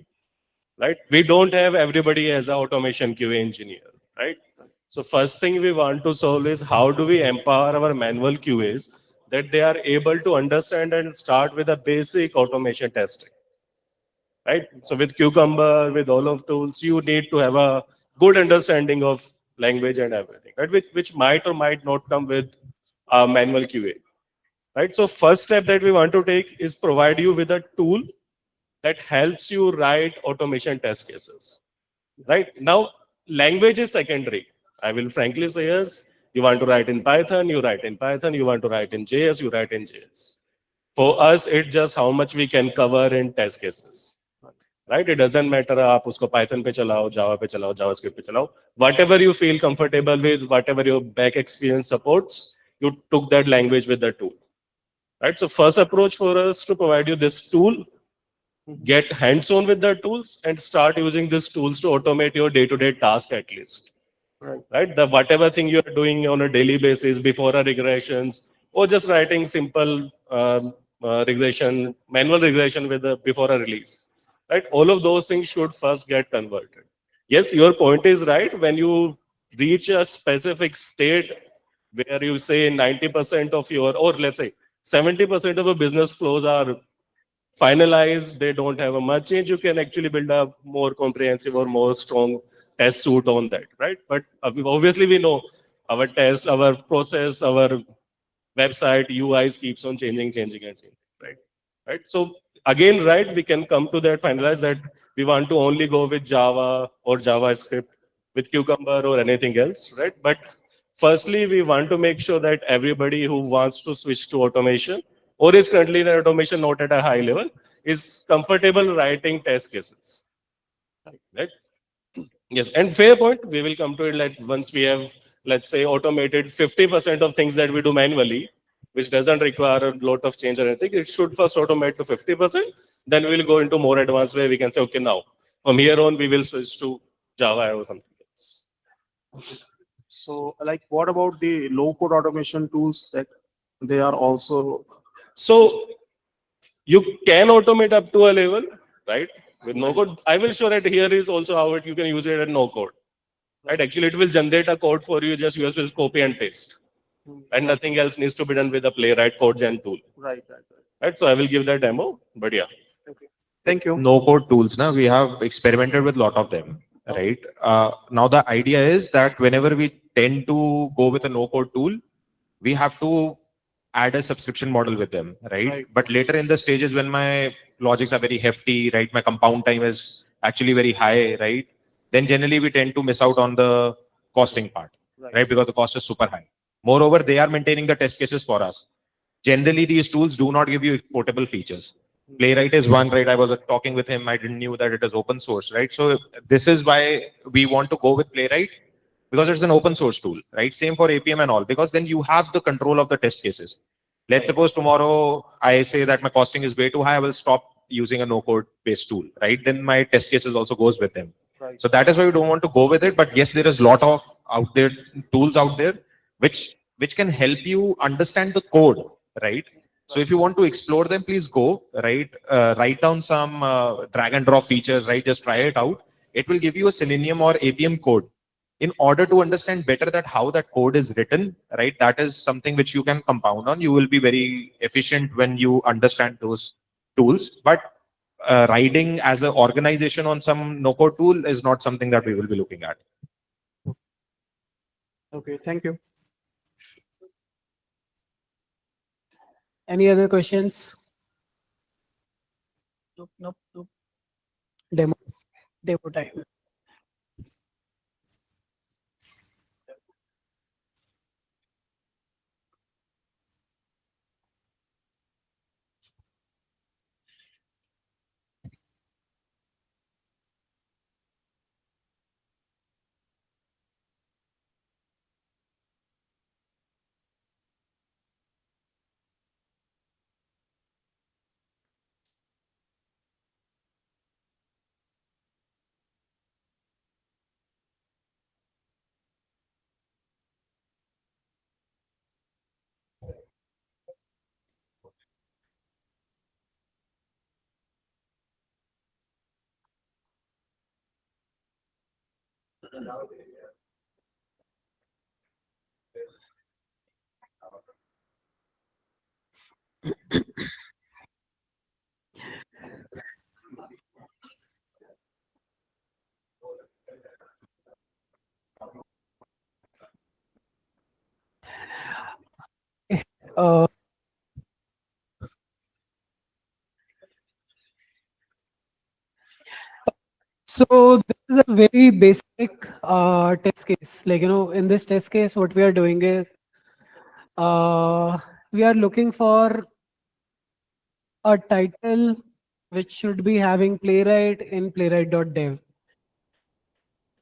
right? We don't have everybody as an automation QA engineer, right? So first thing we want to solve is how do we empower our manual QAs that they are able to understand and start with a basic automation testing, right? So with Cucumber, with all of tools, you need to have a good understanding of language and everything, right? Which might or might not come with manual QA, right? So first step that we want to take is provide you with a tool that helps you write automation test cases, right? Now, language is secondary. I will frankly say yes, you want to write in Python, you write in Python, you want to write in JS, you write in JS. For us, it's just how much we can cover in test cases. Right? It doesn't matter आप उसको Python पे चलाओ, Java पे चलाओ, JavaScript पे चलाओ. Whatever you feel comfortable with, whatever your back experience supports, you took that language with the tool. Right? So first approach for us to provide you this tool, get hands-on with the tools and start using these tools to automate your day-to-day task at least. Right? The whatever thing you're doing on a daily basis before a regressions or just writing simple regression, manual regression with before a release. Right? All of those things should first get converted. Yes, your point is right. When you reach a specific state where you say 90% of your, or let's say 70% of your business flows are finalized, they don't have a much change, you can actually build a more comprehensive or more strong test suite on that, right? But obviously we know our test, our process, our website, UIs keeps on changing, right? Right. So again, right, we can come to that, finalize that we want to only go with Java or JavaScript with Cucumber or anything else, right? But firstly, we want to make sure that everybody who wants to switch to automation or is currently in automation not at a high level is comfortable writing test cases, right? Yes, and fair point. We will come to it like once we have, let's say, automated 50% of things that we do manually, which doesn't require a lot of change or anything. It should first automate to 50%. Then we'll go into more advanced way. We can say, okay, now from here on, we will switch to Java or something else. So what about the low code automation tools that they are also? So you can automate up to a level, right? With no code. I will show that here is also how you can use it at no code. Right? Actually, it will generate a code for you, just use with copy and paste. And nothing else needs to be done with the Playwright code gen tool. Right. Right? So I will give that demo, but yeah. Okay. Thank you. no code tools. Now we have experimented with a lot of them, right? Now the idea is that whenever we tend to go with a no code tool, we have to add a subscription model with them, right? Right. But later in the stages when my logics are very hefty, right? My compound time is actually very high, right? Then generally we tend to miss out on the costing part, right? Because the cost is super high. Moreover, they are maintaining the test cases for us. Generally, these tools do not give you exportable features. Playwright is one, right? I was talking with him. I didn't knew that it is open source, right? So this is why we want to go with Playwright, because it's an open source tool, right? Same for Appium and all, because then you have the control of the test cases. Let's suppose tomorrow I say that my costing is way too high, I will stop using a no code based tool, right? Then my test cases also goes with them. Right. So that is why we don't want to go with it. But yes, there is a lot of out there tools out there which can help you understand the code, right? So if you want to explore them, please go, right? Write down some drag and drop features, right? Just try it out. It will give you a Selenium or Appium code in order to understand better that how that code is written, right? That is something which you can compound on. You will be very efficient when you understand those tools. But writing as an organization on some no code tool is not something that we will be looking at. Okay, thank you. Any other questions? Nope, nope, nope. Demo time. Uh, so this is a very basic test case. Like, in this test case, what we are doing is we are looking for a title which should be having playwright in playwright.dev.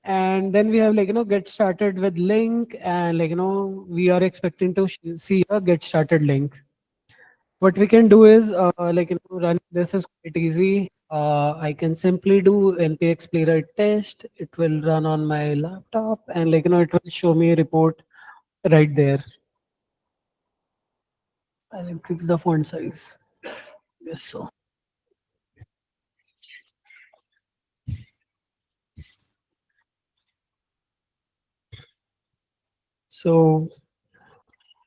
And then we have get started with link, and we are expecting to see a get started link. What we can do is run this is quite easy. I can simply do npx playwright test. It will run on my laptop, and it will show me a report right there. I'll increase the font size. Yes, so. So,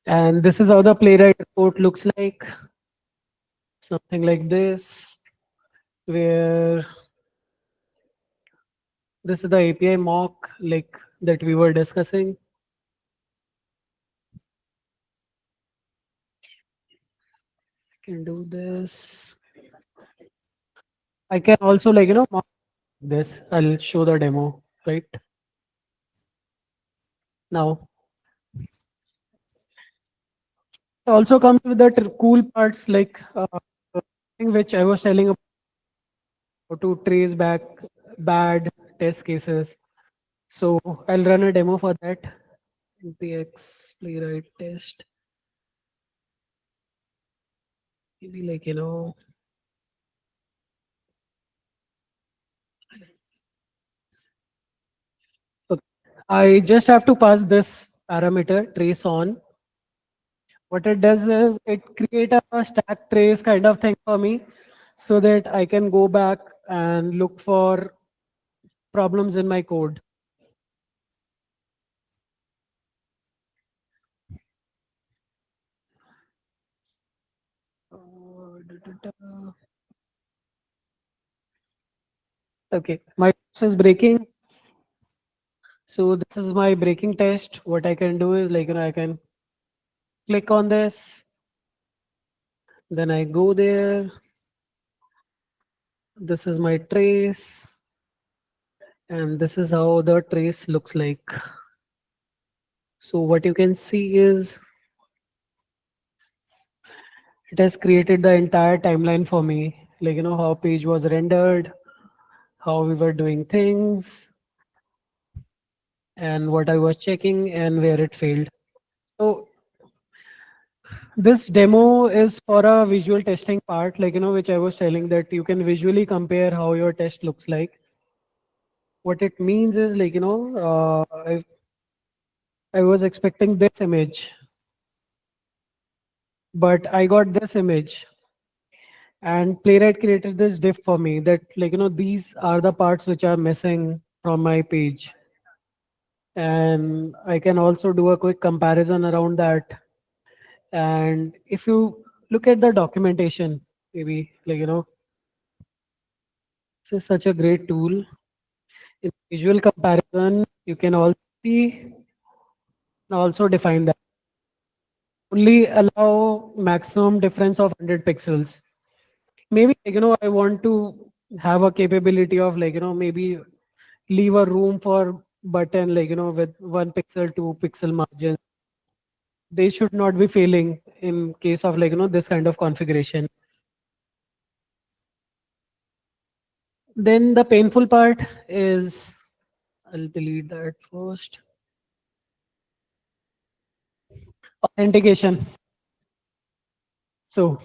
and this is how the playwright report looks like. Something like this, where this is the API mock like that we were discussing. I can do this. I can also mock this. I'll show the demo right now. It also comes with the cool parts like thing which I was telling about, how to trace back bad test cases. So I'll run a demo for that. npx playwright test. Maybe okay. I just have to pass this parameter trace on. What it does is it create a stack trace kind of thing for me, so that I can go back and look for problems in my code. Okay, my mouse is breaking. So this is my breaking test. What I can do is I can click on this, then I go there. This is my trace, and this is how the trace looks like. So what you can see is it has created the entire timeline for me, how page was rendered, how we were doing things, and what I was checking and where it failed. So this demo is for a visual testing part, which I was telling that you can visually compare how your test looks like. What it means is I was expecting this image, but I got this image. And Playwright created this diff for me that these are the parts which are missing from my page. And I can also do a quick comparison around that. And if you look at the documentation, maybe this is such a great tool. In visual comparison, you can also see and also define that. Only allow maximum difference of 100 pixels. Maybe I want to have a capability of maybe leave a room for button with 1 pixel, 2 pixel margin. They should not be failing in case of this kind of configuration. Then the painful part is, I'll delete that first. Authentication. So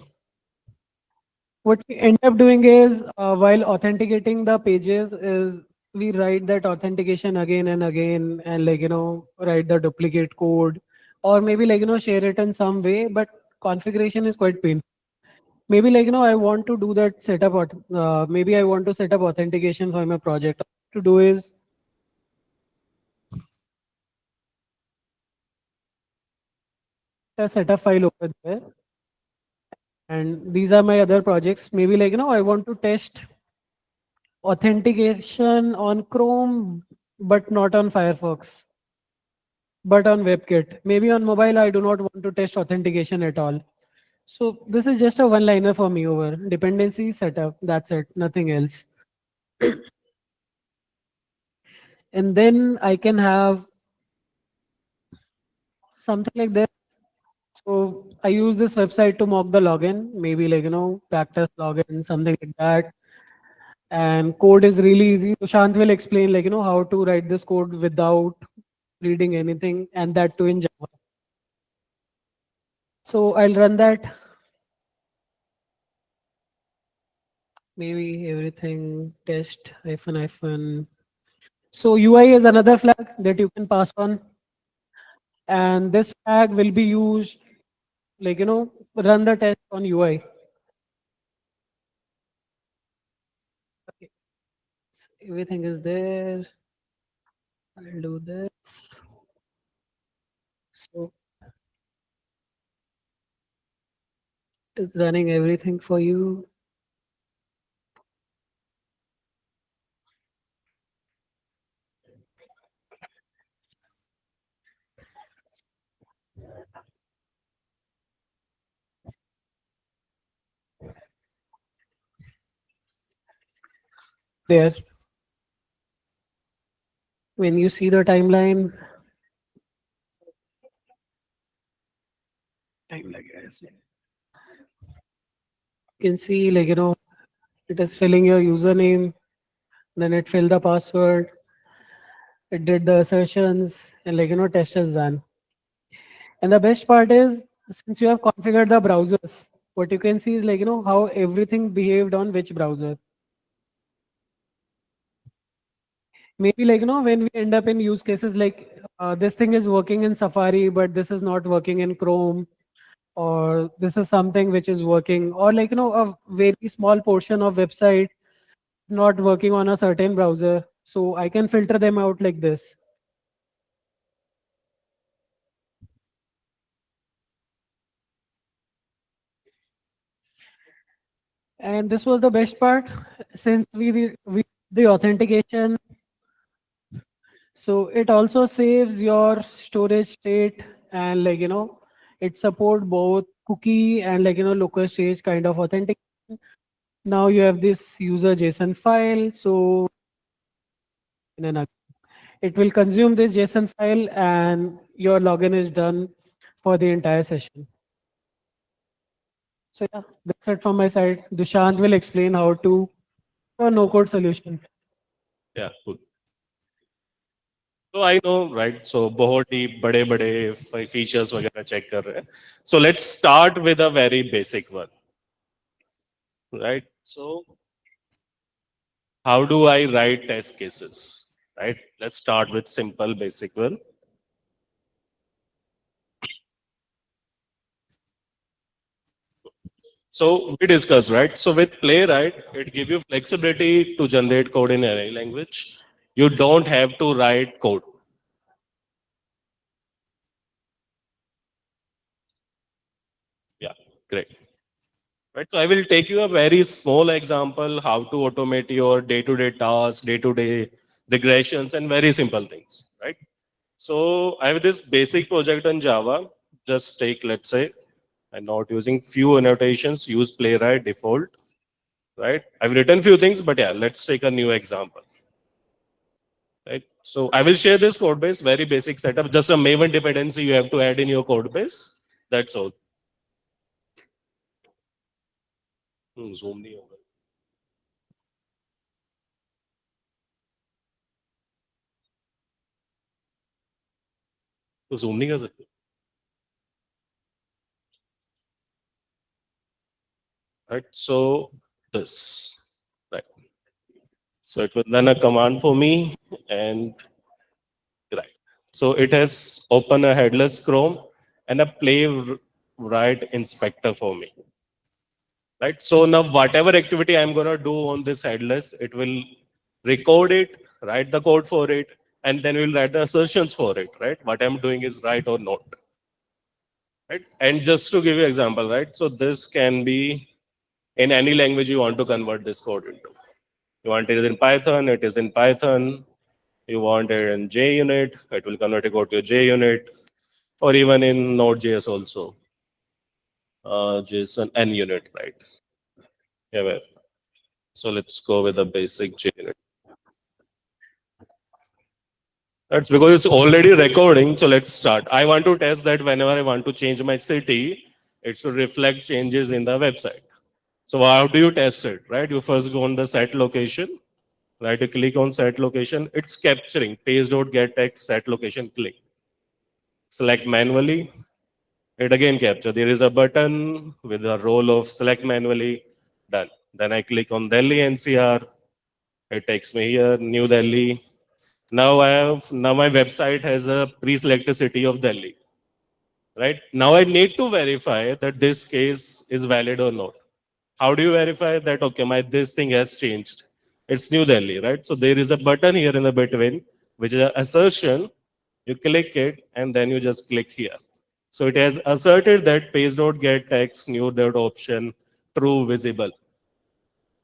what we end up doing is while authenticating the pages is we write that authentication again and again and write the duplicate code or maybe share it in some way, but configuration is quite painful. Maybe I want to do that setup maybe I want to set up authentication for my project. To do is a setup file over there, and these are my other projects. Maybe I want to test authentication on Chrome, but not on Firefox, but on WebKit. Maybe on mobile, I do not want to test authentication at all. So this is just a one-liner for me over dependency setup. That's it, nothing else. And then I can have something like this. So I use this website to mock the login, maybe practice login, something like that. And code is really easy. So Shant will explain how to write this code without reading anything, and that too in Java. So I'll run that. Maybe everything test hyphen. So UI is another flag that you can pass on. And this flag will be used run the test on UI. Okay. So everything is there. I'll do this. So it is running everything for you. There. When you see the timeline, you can see it is filling your username, then it filled the password, it did the assertions, and test is done. And the best part is, since you have configured the browsers, what you can see is how everything behaved on which browser. Maybe when we end up in use cases this thing is working in Safari, but this is not working in Chrome, or this is something which is working, or a very small portion of website not working on a certain browser. So I can filter them out like this. And this was the best part, since we the authentication. So it also saves your storage state, and it support both cookie and local stage kind of authentication. Now you have this user JSON file. So in an it will consume this JSON file and your login is done for the entire session. So yeah, that's it from my side. Dushant will explain how to a no-code solution. Yeah, cool. So I know, right? So बहुत ही बड़े features वगैरह check कर रहे हैं. So let's start with a very basic one, right? So how do I write test cases, right? Let's start with simple basic one. So we discussed, right? So with Playwright, it gives you flexibility to generate code in any language. You don't have to write code. Yeah, great. Right, so I will take you a very small example how to automate your day-to-day tasks, day-to-day regressions, and very simple things, right? So I have this basic project on Java. Just take, let's say, I'm not using few annotations, use Playwright default, right? I've written few things, but yeah, let's take a new example, right? So I will share this code base, very basic setup, just a Maven dependency you have to add in your code base. That's all. Zoom नहीं होगा. तो zoom नहीं कर सकते. Right, so this, right. So it will run a command for me and right. So it has open a headless Chrome and a Playwright inspector for me. Right. So now whatever activity I'm gonna do on this headless, it will record it, write the code for it, and then we'll write the assertions for it. Right. What I'm doing is right or not. Right. And just to give you example, right. So this can be in any language you want to convert this code into. You want it in Python, it is in Python. You want it in JUnit, it will convert it go to JUnit, or even in Node.js also. JSON and unit, right? Yeah, so let's go with the basic JUnit. That's because it's already recording, so let's start. I want to test that whenever I want to change my city, it should reflect changes in the website. So how do you test it, right? You first go on the set location, right? You click on set location, it's capturing page.getText set location click. Select manually, it again capture. There is a button with the role of select manually, done. Then I click on Delhi NCR, it takes me here, New Delhi. Now my website has a pre-selected city of Delhi, right? Now I need to verify that this case is valid or not. How do you verify that? Okay, this thing has changed. It's New Delhi, right? So there is a button here in the between, which is an assertion. You click it, and then you just click here. So it has asserted that page.getText new.option true visible.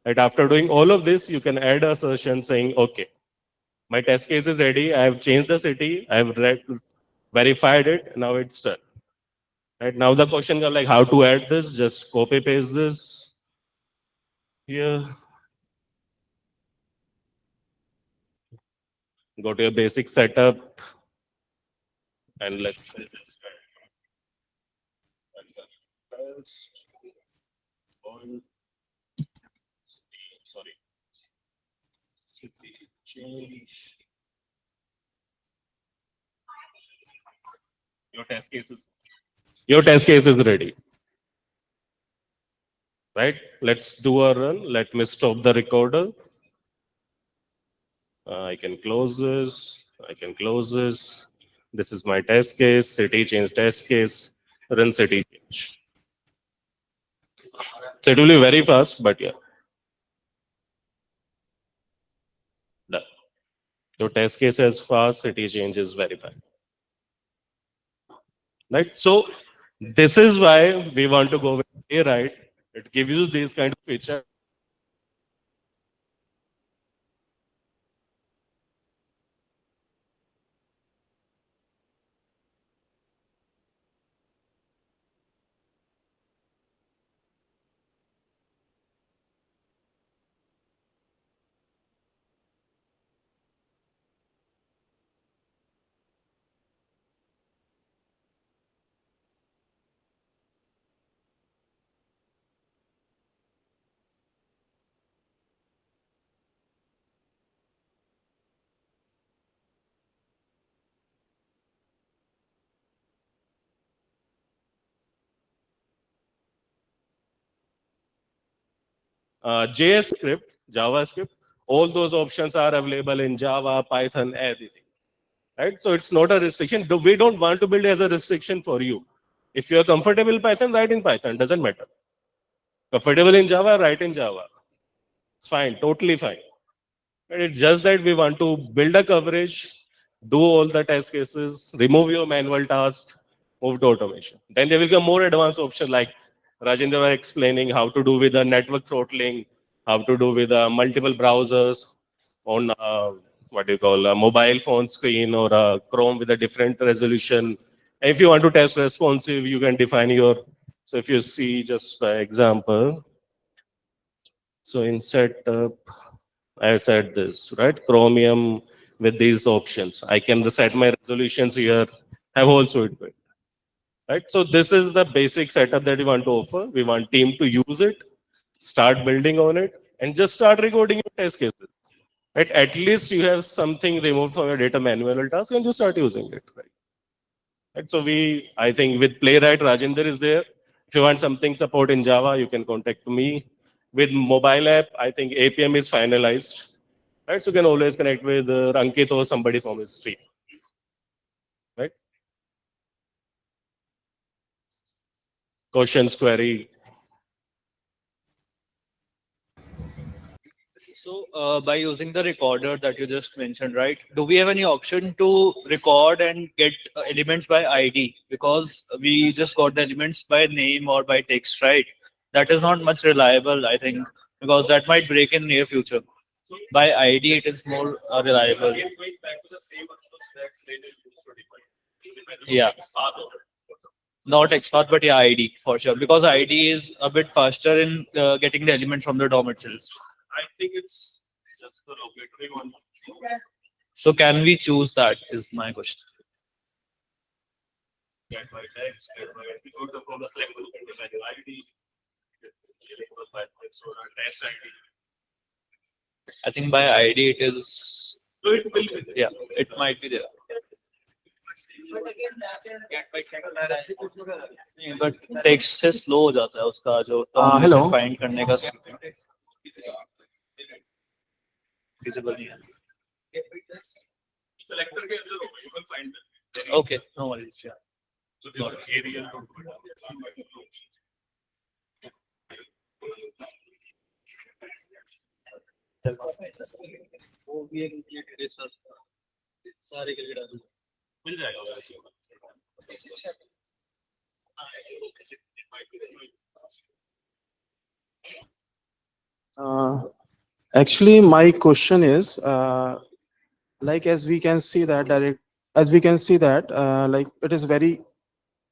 Right? After doing all of this, you can add assertion saying, okay, my test case is ready. I have changed the city. I have verified it. Now it's done. Right? Now the question is like how to add this. Just copy paste this here. Go to your basic setup and let's say this. Sorry. Change. Your test case is ready. Right? Let's do a run. Let me stop the recorder. I can close this. I can close this. This is my test case, city change test case, run city change. So it will be very fast, but yeah. Done. So test case is fast, city change is verified. Right? So this is why we want to go with Playwright. It gives you these kind of features. JS script, JavaScript, all those options are available in Java, Python, everything. Right? So it's not a restriction. We don't want to build as a restriction for you. If you're comfortable in Python, write in Python, doesn't matter. Comfortable in Java, write in Java. It's fine, totally fine. And it's just that we want to build a coverage, do all the test cases, remove your manual task, move to automation. Then there will be a more advanced option like Rajendra was explaining how to do with the network throttling, how to do with multiple browsers on what do you call a mobile phone screen or a Chrome with a different resolution. And if you want to test responsive, you can define your. So if you see just by example, so in setup, I said this, right? Chromium with these options. I can set my resolutions here, have also it with. Right? So this is the basic setup that we want to offer. We want team to use it, start building on it, and just start recording your test cases. Right? At least you have something removed from your data manual task and you start using it. Right? So I think with Playwright, Rajendra is there. If you want something support in Java, you can contact me. With mobile app, I think Appium is finalized. Right? So you can always connect with Ankit or somebody from his team. Right? Questions, query. So by using the recorder that you just mentioned, right? Do we have any option to record and get elements by ID? Because we just got the elements by name or by text, right? That is not much reliable, I think, because that might break in near future. By ID, it is more reliable. Yeah. Not XPath, but yeah, ID for sure. Because ID is a bit faster in getting the element from the DOM itself. I think it's just the regulatory one. So can we choose that is my question. Get by text, get by from the select ID, test ID. I think by ID it is. So it will be there. Yeah, it might be there. नहीं, but text से slow हो जाता है उसका जो hello. find करने का feasible नहीं है. Selector के अंदर होगा, you can find them. Okay, no worries. Yeah. So this is area. वो भी एक डिस्कस सारे के लिए डाल दो. मिल जाएगा वैसे. Actually, my question is, like as we can see that like it is very,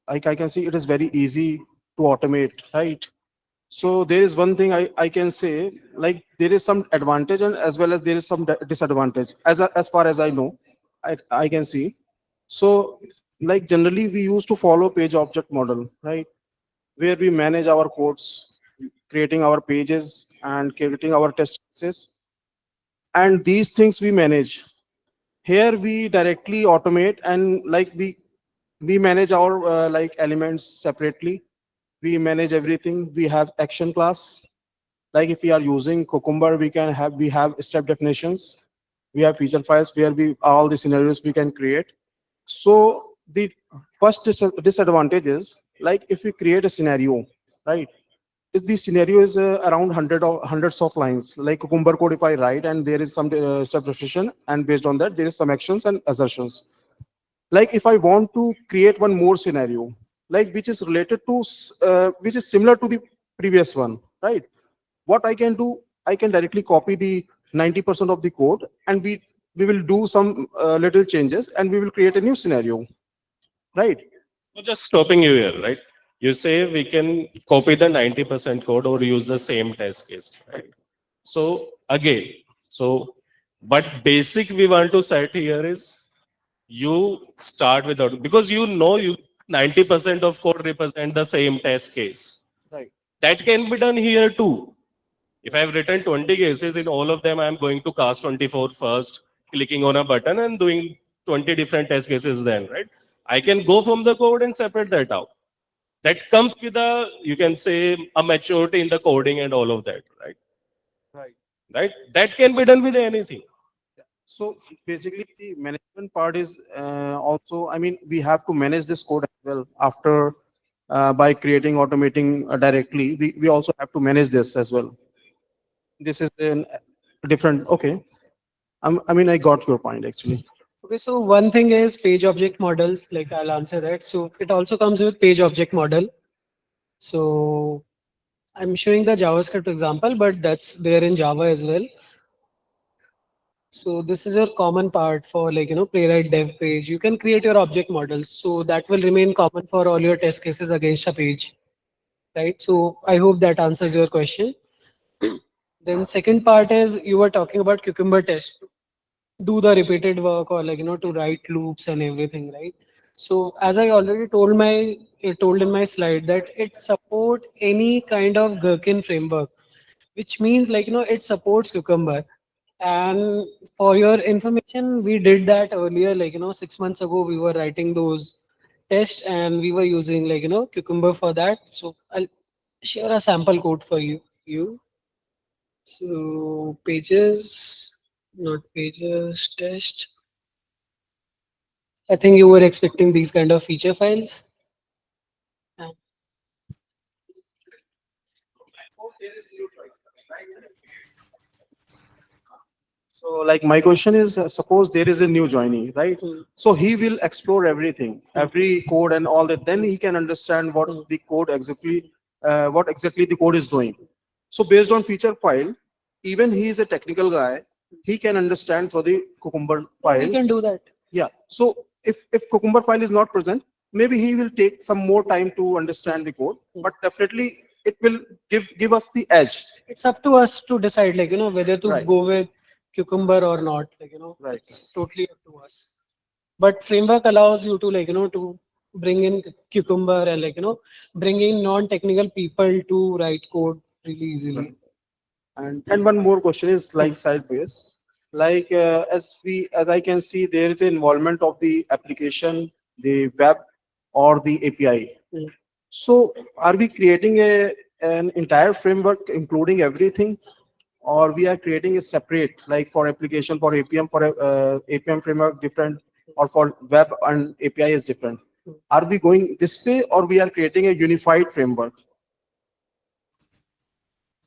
like I can see it is very easy to automate, right? So there is one thing I can say, like there is some advantage and as well as there is some disadvantage as far as I know, I can see. So like generally we used to follow page object model, right? Where we manage our codes, creating our pages and creating our test cases. And these things we manage. Here we directly automate and like we manage our like elements separately. We manage everything. We have action class. Like if we are using Cucumber, we have step definitions. We have feature files where all the scenarios we can create. So the first disadvantage is like if we create a scenario, right? If the scenario is around hundreds of lines, like Cucumber code if I write and there is some step definition and based on that there is some actions and assertions. Like if I want to create one more scenario, like which is related to, which is similar to the previous one, right? What I can do, I can directly copy the 90% of the code and we will do some little changes and we will create a new scenario, right? So just stopping you here, right? You say we can copy the 90% code or use the same test case, right? So again, so what basic we want to set here is you start without, because you know you 90% of code represent the same test case. Right. That can be done here too. If I've written 20 cases, in all of them, I'm going to cast 24 first, clicking on a button and doing 20 different test cases then, right? I can go from the code and separate that out. That comes with a, you can say, a maturity in the coding and all of that, right? right? That can be done with anything. So basically, the management part is also, I mean, we have to manage this code as well after by creating, automating directly. We also have to manage this as well. This is a different, okay. I mean, I got your point actually. Okay, so one thing is page object models, like I'll answer that. So it also comes with page object model. So I'm showing the JavaScript example, but that's there in Java as well. So this is your common part for like, Playwright dev page. You can create your object models. So that will remain common for all your test cases against a page, right? So I hope that answers your question. Then second part is you were talking about cucumber test, do the repeated work or like, to write loops and everything, right? So as I already told in my slide that it support any kind of Gherkin framework, which means like, it supports cucumber. And for your information, we did that earlier, like, 6 months ago, we were writing those tests and we were using like, cucumber for that. So I'll share a sample code for you. So pages, not pages, test. I think you were expecting these kind of feature files. So like my question is, suppose there is a new joinee, right? So he will explore everything, every code and all that. Then he can understand what the code exactly, what exactly the code is doing. So based on feature file, even he is a technical guy, he can understand for the Cucumber file. We can do that. Yeah. So if Cucumber file is not present, maybe he will take some more time to understand the code, but definitely it will give us the edge. It's up to us to decide, like, whether to Right. go with cucumber or not. Like, Right. it's totally up to us. But framework allows you to, like, to bring in cucumber and like, bring in non-technical people to write code really easily. And one more question is like sideways, like as I can see, there is an involvement of the application, the web, or the API. Mm. So are we creating an entire framework including everything, or we are creating a separate, like for application, for Appium, for Appium framework different, or for web and API is different? Are we going this way, or we are creating a unified framework?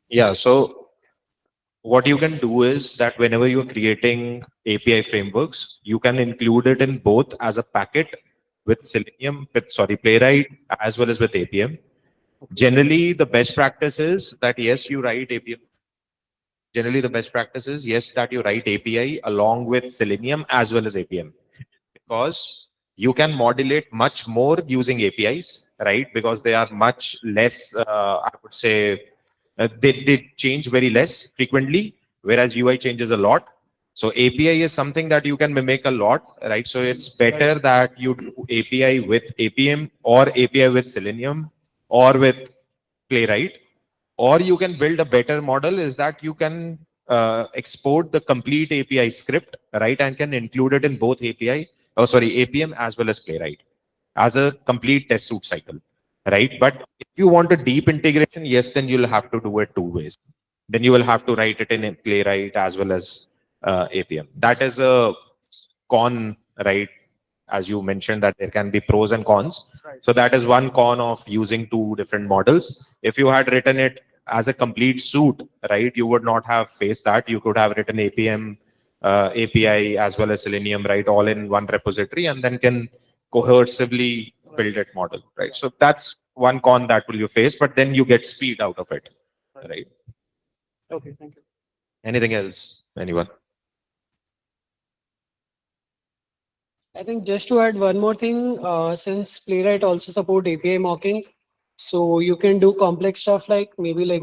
Yeah, so what you can do is that whenever you're creating API frameworks, you can include it in both as a packet with Selenium, with Playwright, as well as with Appium. Generally, the best practice is that yes, you write Appium. Generally, the best practice is yes, that you write API along with Selenium as well as Appium, because you can modulate much more using APIs, right? Because they are much less, I would say, they change very less frequently, whereas UI changes a lot. So API is something that you can mimic a lot, right? So it's better that you do API with Appium or API with Selenium or with Playwright, or you can build a better model is that you can export the complete API script, right? And can include it in both Appium as well as Playwright as a complete test suite cycle, right? But if you want a deep integration, yes, then you'll have to do it two ways. Then you will have to write it in Playwright as well as Appium. That is a con, right? As you mentioned that there can be pros and cons. Right. So that is one con of using two different models. If you had written it as a complete suite, right, you would not have faced that. You could have written Appium, API as well as Selenium, right, all in one repository, and then can cohesively build that model, right? So that's one con that will you face, but then you get speed out of it, right? Okay, thank you. Anything else? Anyone? I think just to add one more thing, since Playwright also support API mocking, so you can do complex stuff like maybe like,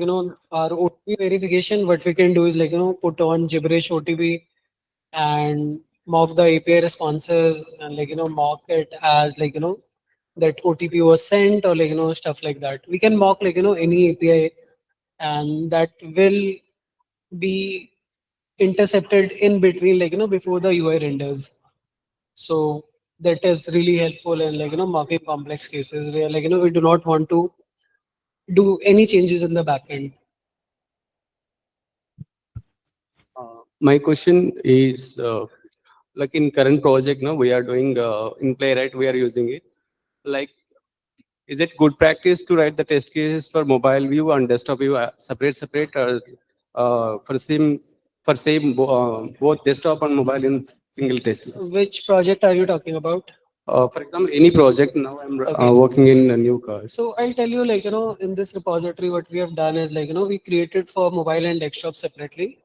our OTP verification. What we can do is like, put on gibberish OTP and mock the API responses and like, mock it as like, that OTP was sent or like, stuff like that. We can mock like, any API and that will be intercepted in between, like, before the UI renders. So that is really helpful in like, mocking complex cases where like, we do not want to do any changes in the backend. My question is, like in current project, no, we are doing in Playwright, we are using it. Like, is it good practice to write the test cases for mobile view and desktop view separate, or for same both desktop and mobile in single test case? Which project are you talking about? For example, any project. Now I'm Okay. working in a new cars. So I'll tell you, like, in this repository, what we have done is, like, we created for mobile and desktop separately.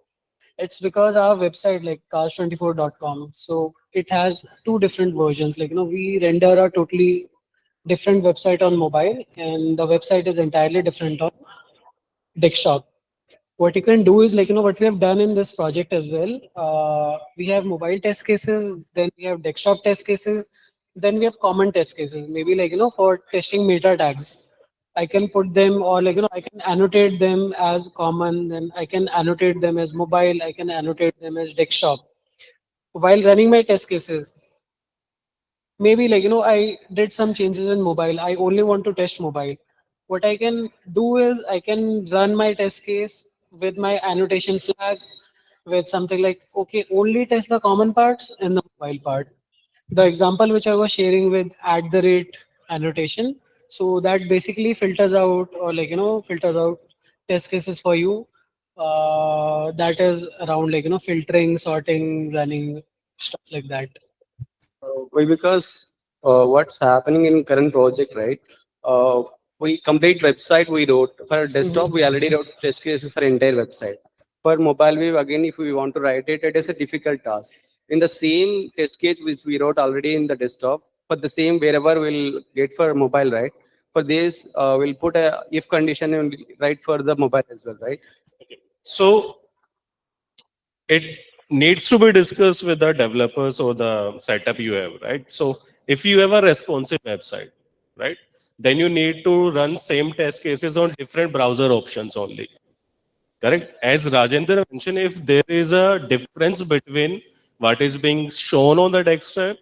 It's because our website, like cars24.com, so it has two different versions. Like, we render a totally different website on mobile, and the website is entirely different on desktop. What you can do is, like, what we have done in this project as well. We have mobile test cases, then we have desktop test cases, then we have common test cases. Maybe, like, for testing meta tags, I can put them, or, like, I can annotate them as common, then I can annotate them as mobile, I can annotate them as desktop. While running my test cases, maybe, like, I did some changes in mobile, I only want to test mobile. What I can do is I can run my test case with my annotation flags, with something like, okay, only test the common parts and the mobile part. The example which I was sharing with @ annotation, so that basically filters out, or, like, filters out test cases for you. That is around, like, filtering, sorting, running, stuff like that. Why? Because what's happening in current project, right? We complete website we wrote for desktop. We already wrote test cases for entire website. For mobile view, again, if we want to write it, it is a difficult task. In the same test case which we wrote already in the desktop, for the same wherever we'll get for mobile, right? For this, we'll put a if condition and write for the mobile as well, right? So it needs to be discussed with the developers or the setup you have, right? So if you have a responsive website, right, then you need to run same test cases on different browser options only. Correct? As Rajendra mentioned, if there is a difference between what is being shown on the desktop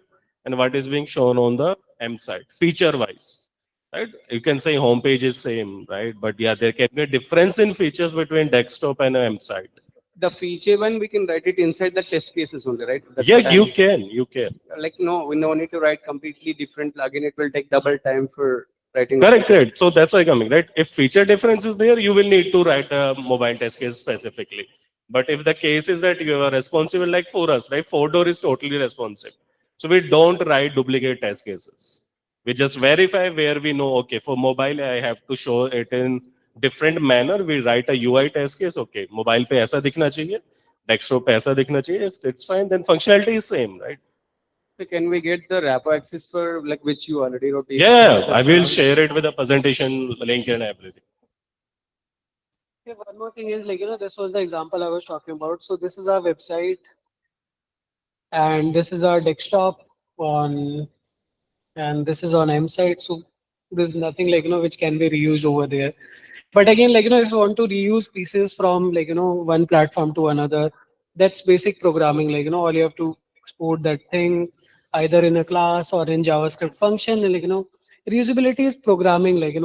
and what is being shown on the M site, feature-wise, right? You can say homepage is same, right? But yeah, there can be a difference in features between desktop and M site. The feature one we can write it inside the test cases only, right? That's Yeah, what you I'm- can. Like, no, we no need to write completely different plugin. It will take double time for writing. Correct. So that's why coming, right? If feature difference is there, you will need to write a mobile test case specifically. But if the case is that you are responsible, like for us, right? 4-door is totally responsive. So we don't write duplicate test cases. We just verify where we know, okay, for mobile, I have to show it in different manner. We write a UI test case, okay, mobile पे ऐसा दिखना चाहिए, desktop पे ऐसा दिखना चाहिए. If it's fine, then functionality is same, right? So can we get the wrapper access for like which you already wrote? Yeah, I will share it with a presentation link and everything. Yeah, one more thing is, like, this was the example I was talking about. So this is our website, and this is our desktop on, and this is on M site. So there's nothing, like, which can be reused over there. But again, like, if you want to reuse pieces from, like, one platform to another, that's basic programming. Like, all you have to export that thing either in a class or in JavaScript function. And, like, reusability is programming. Like,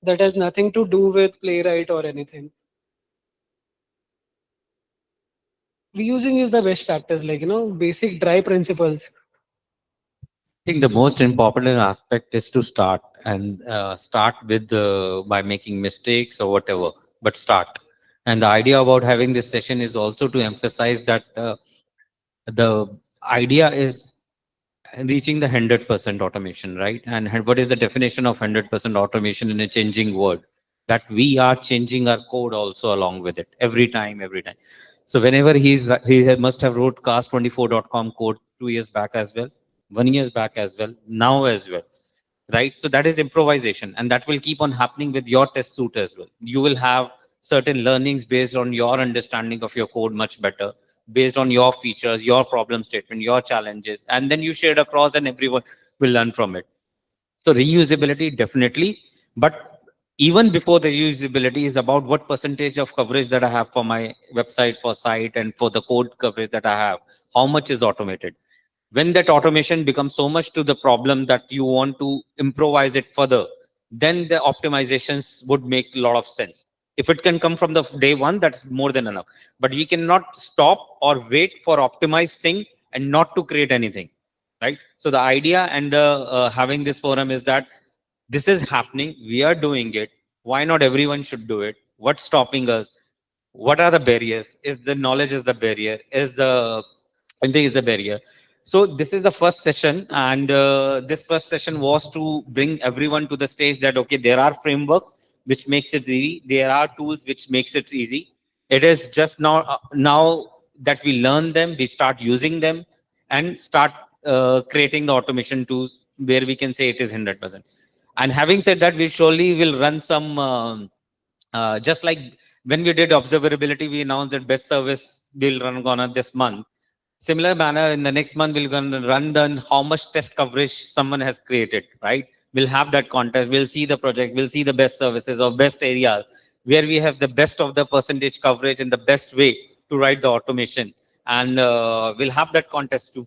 that has nothing to do with Playwright or anything. Reusing is the best practice. Like, basic dry principles. I think the most important aspect is to start and start with by making mistakes or whatever, but start. And the idea about having this session is also to emphasize that the idea is reaching the 100% automation, right? And what is the definition of 100% automation in a changing world? That we are changing our code also along with it every time. So whenever he must have wrote cast24.com code 2 years back as well, 1 year back as well, now as well, right? So that is improvisation, and that will keep on happening with your test suite as well. You will have certain learnings based on your understanding of your code much better, based on your features, your problem statement, your challenges, and then you share it across and everyone will learn from it. So reusability, definitely. But even before the reusability is about what percentage of coverage that I have for my website, for site, and for the code coverage that I have, how much is automated. When that automation becomes so much to the problem that you want to improvise it further, then the optimizations would make a lot of sense. If it can come from the day one, that's more than enough. But we cannot stop or wait for optimized thing and not to create anything, right? So the idea and the having this forum is that this is happening. We are doing it. Why not everyone should do it? What's stopping us? What are the barriers? Is the knowledge is the barrier? Is the anything is the barrier? So this is the first session, and this first session was to bring everyone to the stage that okay, there are frameworks which makes it easy. There are tools which makes it easy. It is just now that we learn them, we start using them, and start creating the automation tools where we can say it is 100%. And having said that, we surely will run some just like when we did observability, we announced that best service will run gonna this month. Similar manner, in the next month, we're going to run the how much test coverage someone has created, right? We'll have that contest. We'll see the project. We'll see the best services or best areas where we have the best of the percentage coverage and the best way to write the automation. And we'll have that contest too.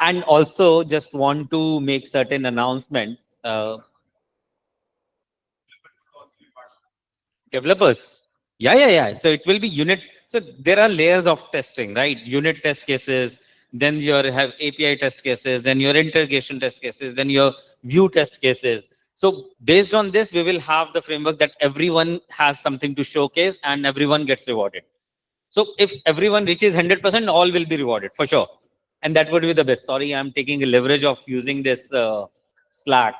And also just want to make certain announcements. Developers. Yeah. So it will be unit. So there are layers of testing, right? Unit test cases, then you have API test cases, then your integration test cases, then your view test cases. So based on this, we will have the framework that everyone has something to showcase and everyone gets rewarded. So if everyone reaches 100%, all will be rewarded for sure. And that would be the best. Sorry, I'm taking a leverage of using this Slack.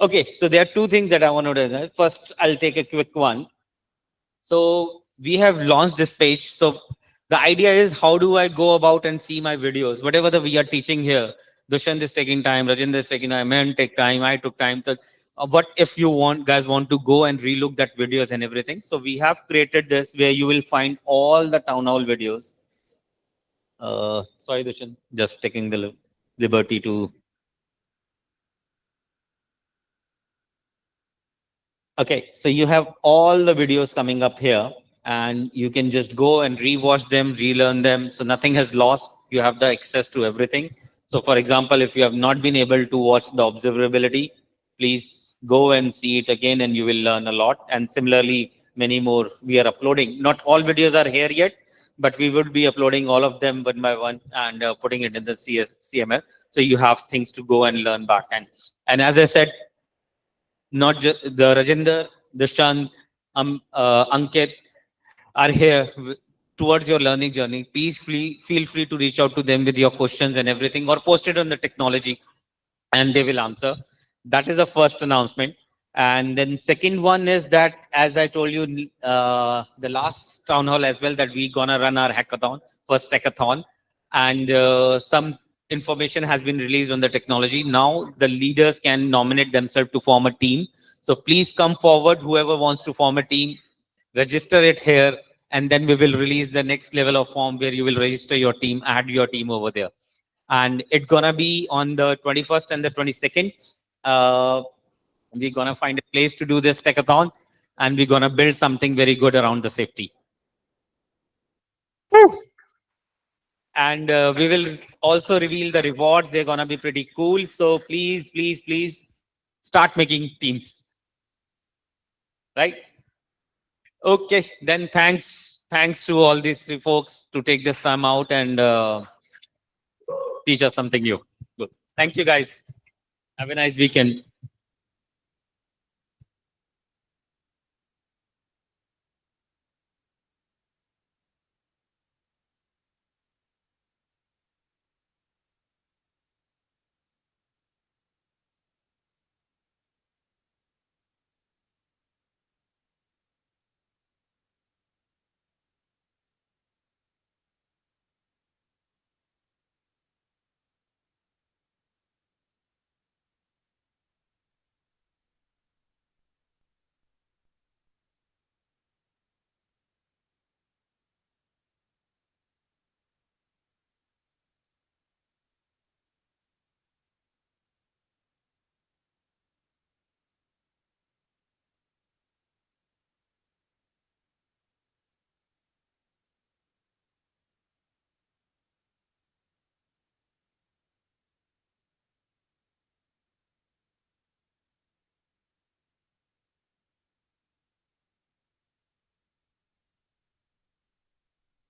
Okay, so there are two things that I want to do. First, I'll take a quick one. So we have launched this page. So the idea is how do I go about and see my videos? Whatever we are teaching here, Dushyant is taking time, Rajendra is taking time, I take time, I took time. So, what if you guys want to go and relook that videos and everything? So we have created this where you will find all the town hall videos. Sorry, Dushyant, just taking the liberty to. Okay, so you have all the videos coming up here and you can just go and rewatch them, relearn them. So nothing has lost. You have the access to everything. So for example, if you have not been able to watch the observability, please go and see it again and you will learn a lot. And similarly, many more we are uploading. Not all videos are here yet, but we would be uploading all of them one by one and putting it in the CML. So you have things to go and learn back. And as I said, not just the Rajendra, Dushyant, Ankit are here towards your learning journey. Please feel free to reach out to them with your questions and everything or post it on the technology and they will answer. That is the first announcement. And then second one is that, as I told you, the last town hall as well, that we gonna run our hackathon, first hackathon. And some information has been released on the technology. Now the leaders can nominate themselves to form a team. So please come forward, whoever wants to form a team, register it here, and then we will release the next level of form where you will register your team, add your team over there. And it's gonna be on the 21st and the 22nd. We're gonna find a place to do this hackathon, and we're gonna build something very good around the safety. And we will also reveal the rewards. They're gonna be pretty cool. So please start making teams. Right? Okay, then thanks to all these three folks to take this time out and teach us something new. Good. Thank you guys. Have a nice weekend.